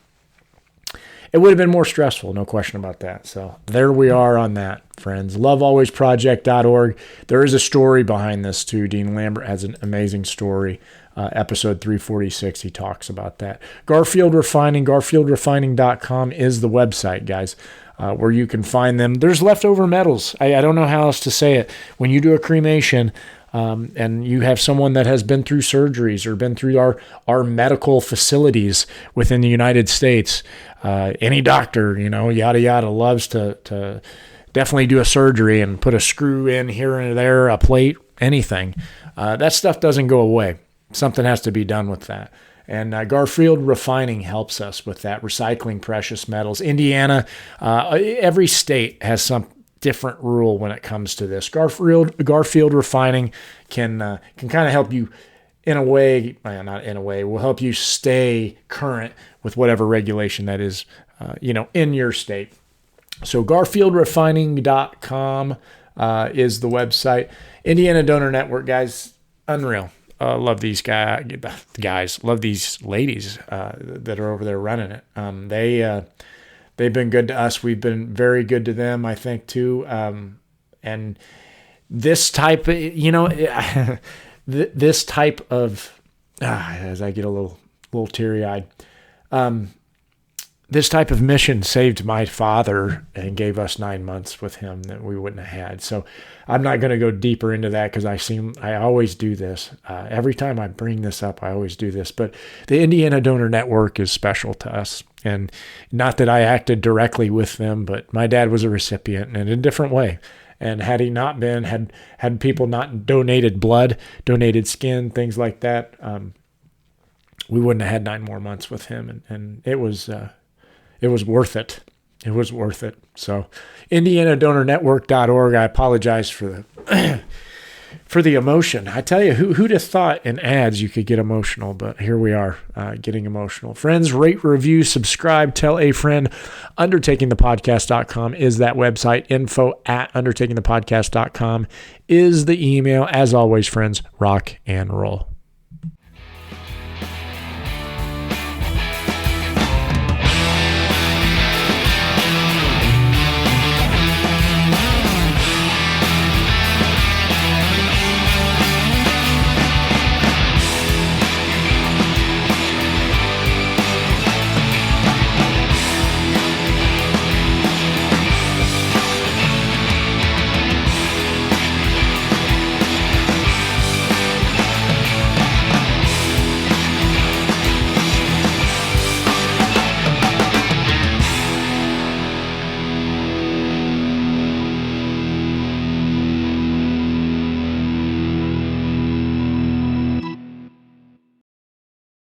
would have been more stressful. No question about that. So there we are on that, friends. lovealwaysproject.org. There is a story behind this too. Dean Lambert has an amazing story. Episode 346, he talks about that. Garfield Refining, garfieldrefining.com is the website, guys. Where you can find them. There's leftover metals. I don't know how else to say it. When you do a cremation and you have someone that has been through surgeries or been through our medical facilities within the United States, any doctor, yada, yada, loves to definitely do a surgery and put a screw in here and there, a plate, anything. That stuff doesn't go away. Something has to be done with that. And Garfield Refining helps us with that, recycling precious metals. Indiana, every state has some different rule when it comes to this. Garfield Refining can kind of help you in a way, not in a way, will help you stay current with whatever regulation that is, in your state. So garfieldrefining.com is the website. Indiana Donor Network, guys, unreal. Love these guys. Love these ladies that are over there running it. They've been good to us. We've been very good to them, I think, too. And this type, this type of, as I get a little teary-eyed, this type of mission saved my father and gave us 9 months with him that we wouldn't have had. So I'm not going to go deeper into that because I always do this. Every time I bring this up, I always do this. But the Indiana Donor Network is special to us. And not that I acted directly with them, but my dad was a recipient in a different way. And had he not been, had people not donated blood, donated skin, things like that, we wouldn't have had 9 more months with him. And it was worth it. It was worth it. So IndianaDonorNetwork.org. I apologize for the emotion. I tell you, who'd have thought in ads you could get emotional, but here we are getting emotional. Friends, rate, review, subscribe, tell a friend. Undertakingthepodcast.com is that website. info@undertakingthepodcast.com is the email. As always, friends, rock and roll.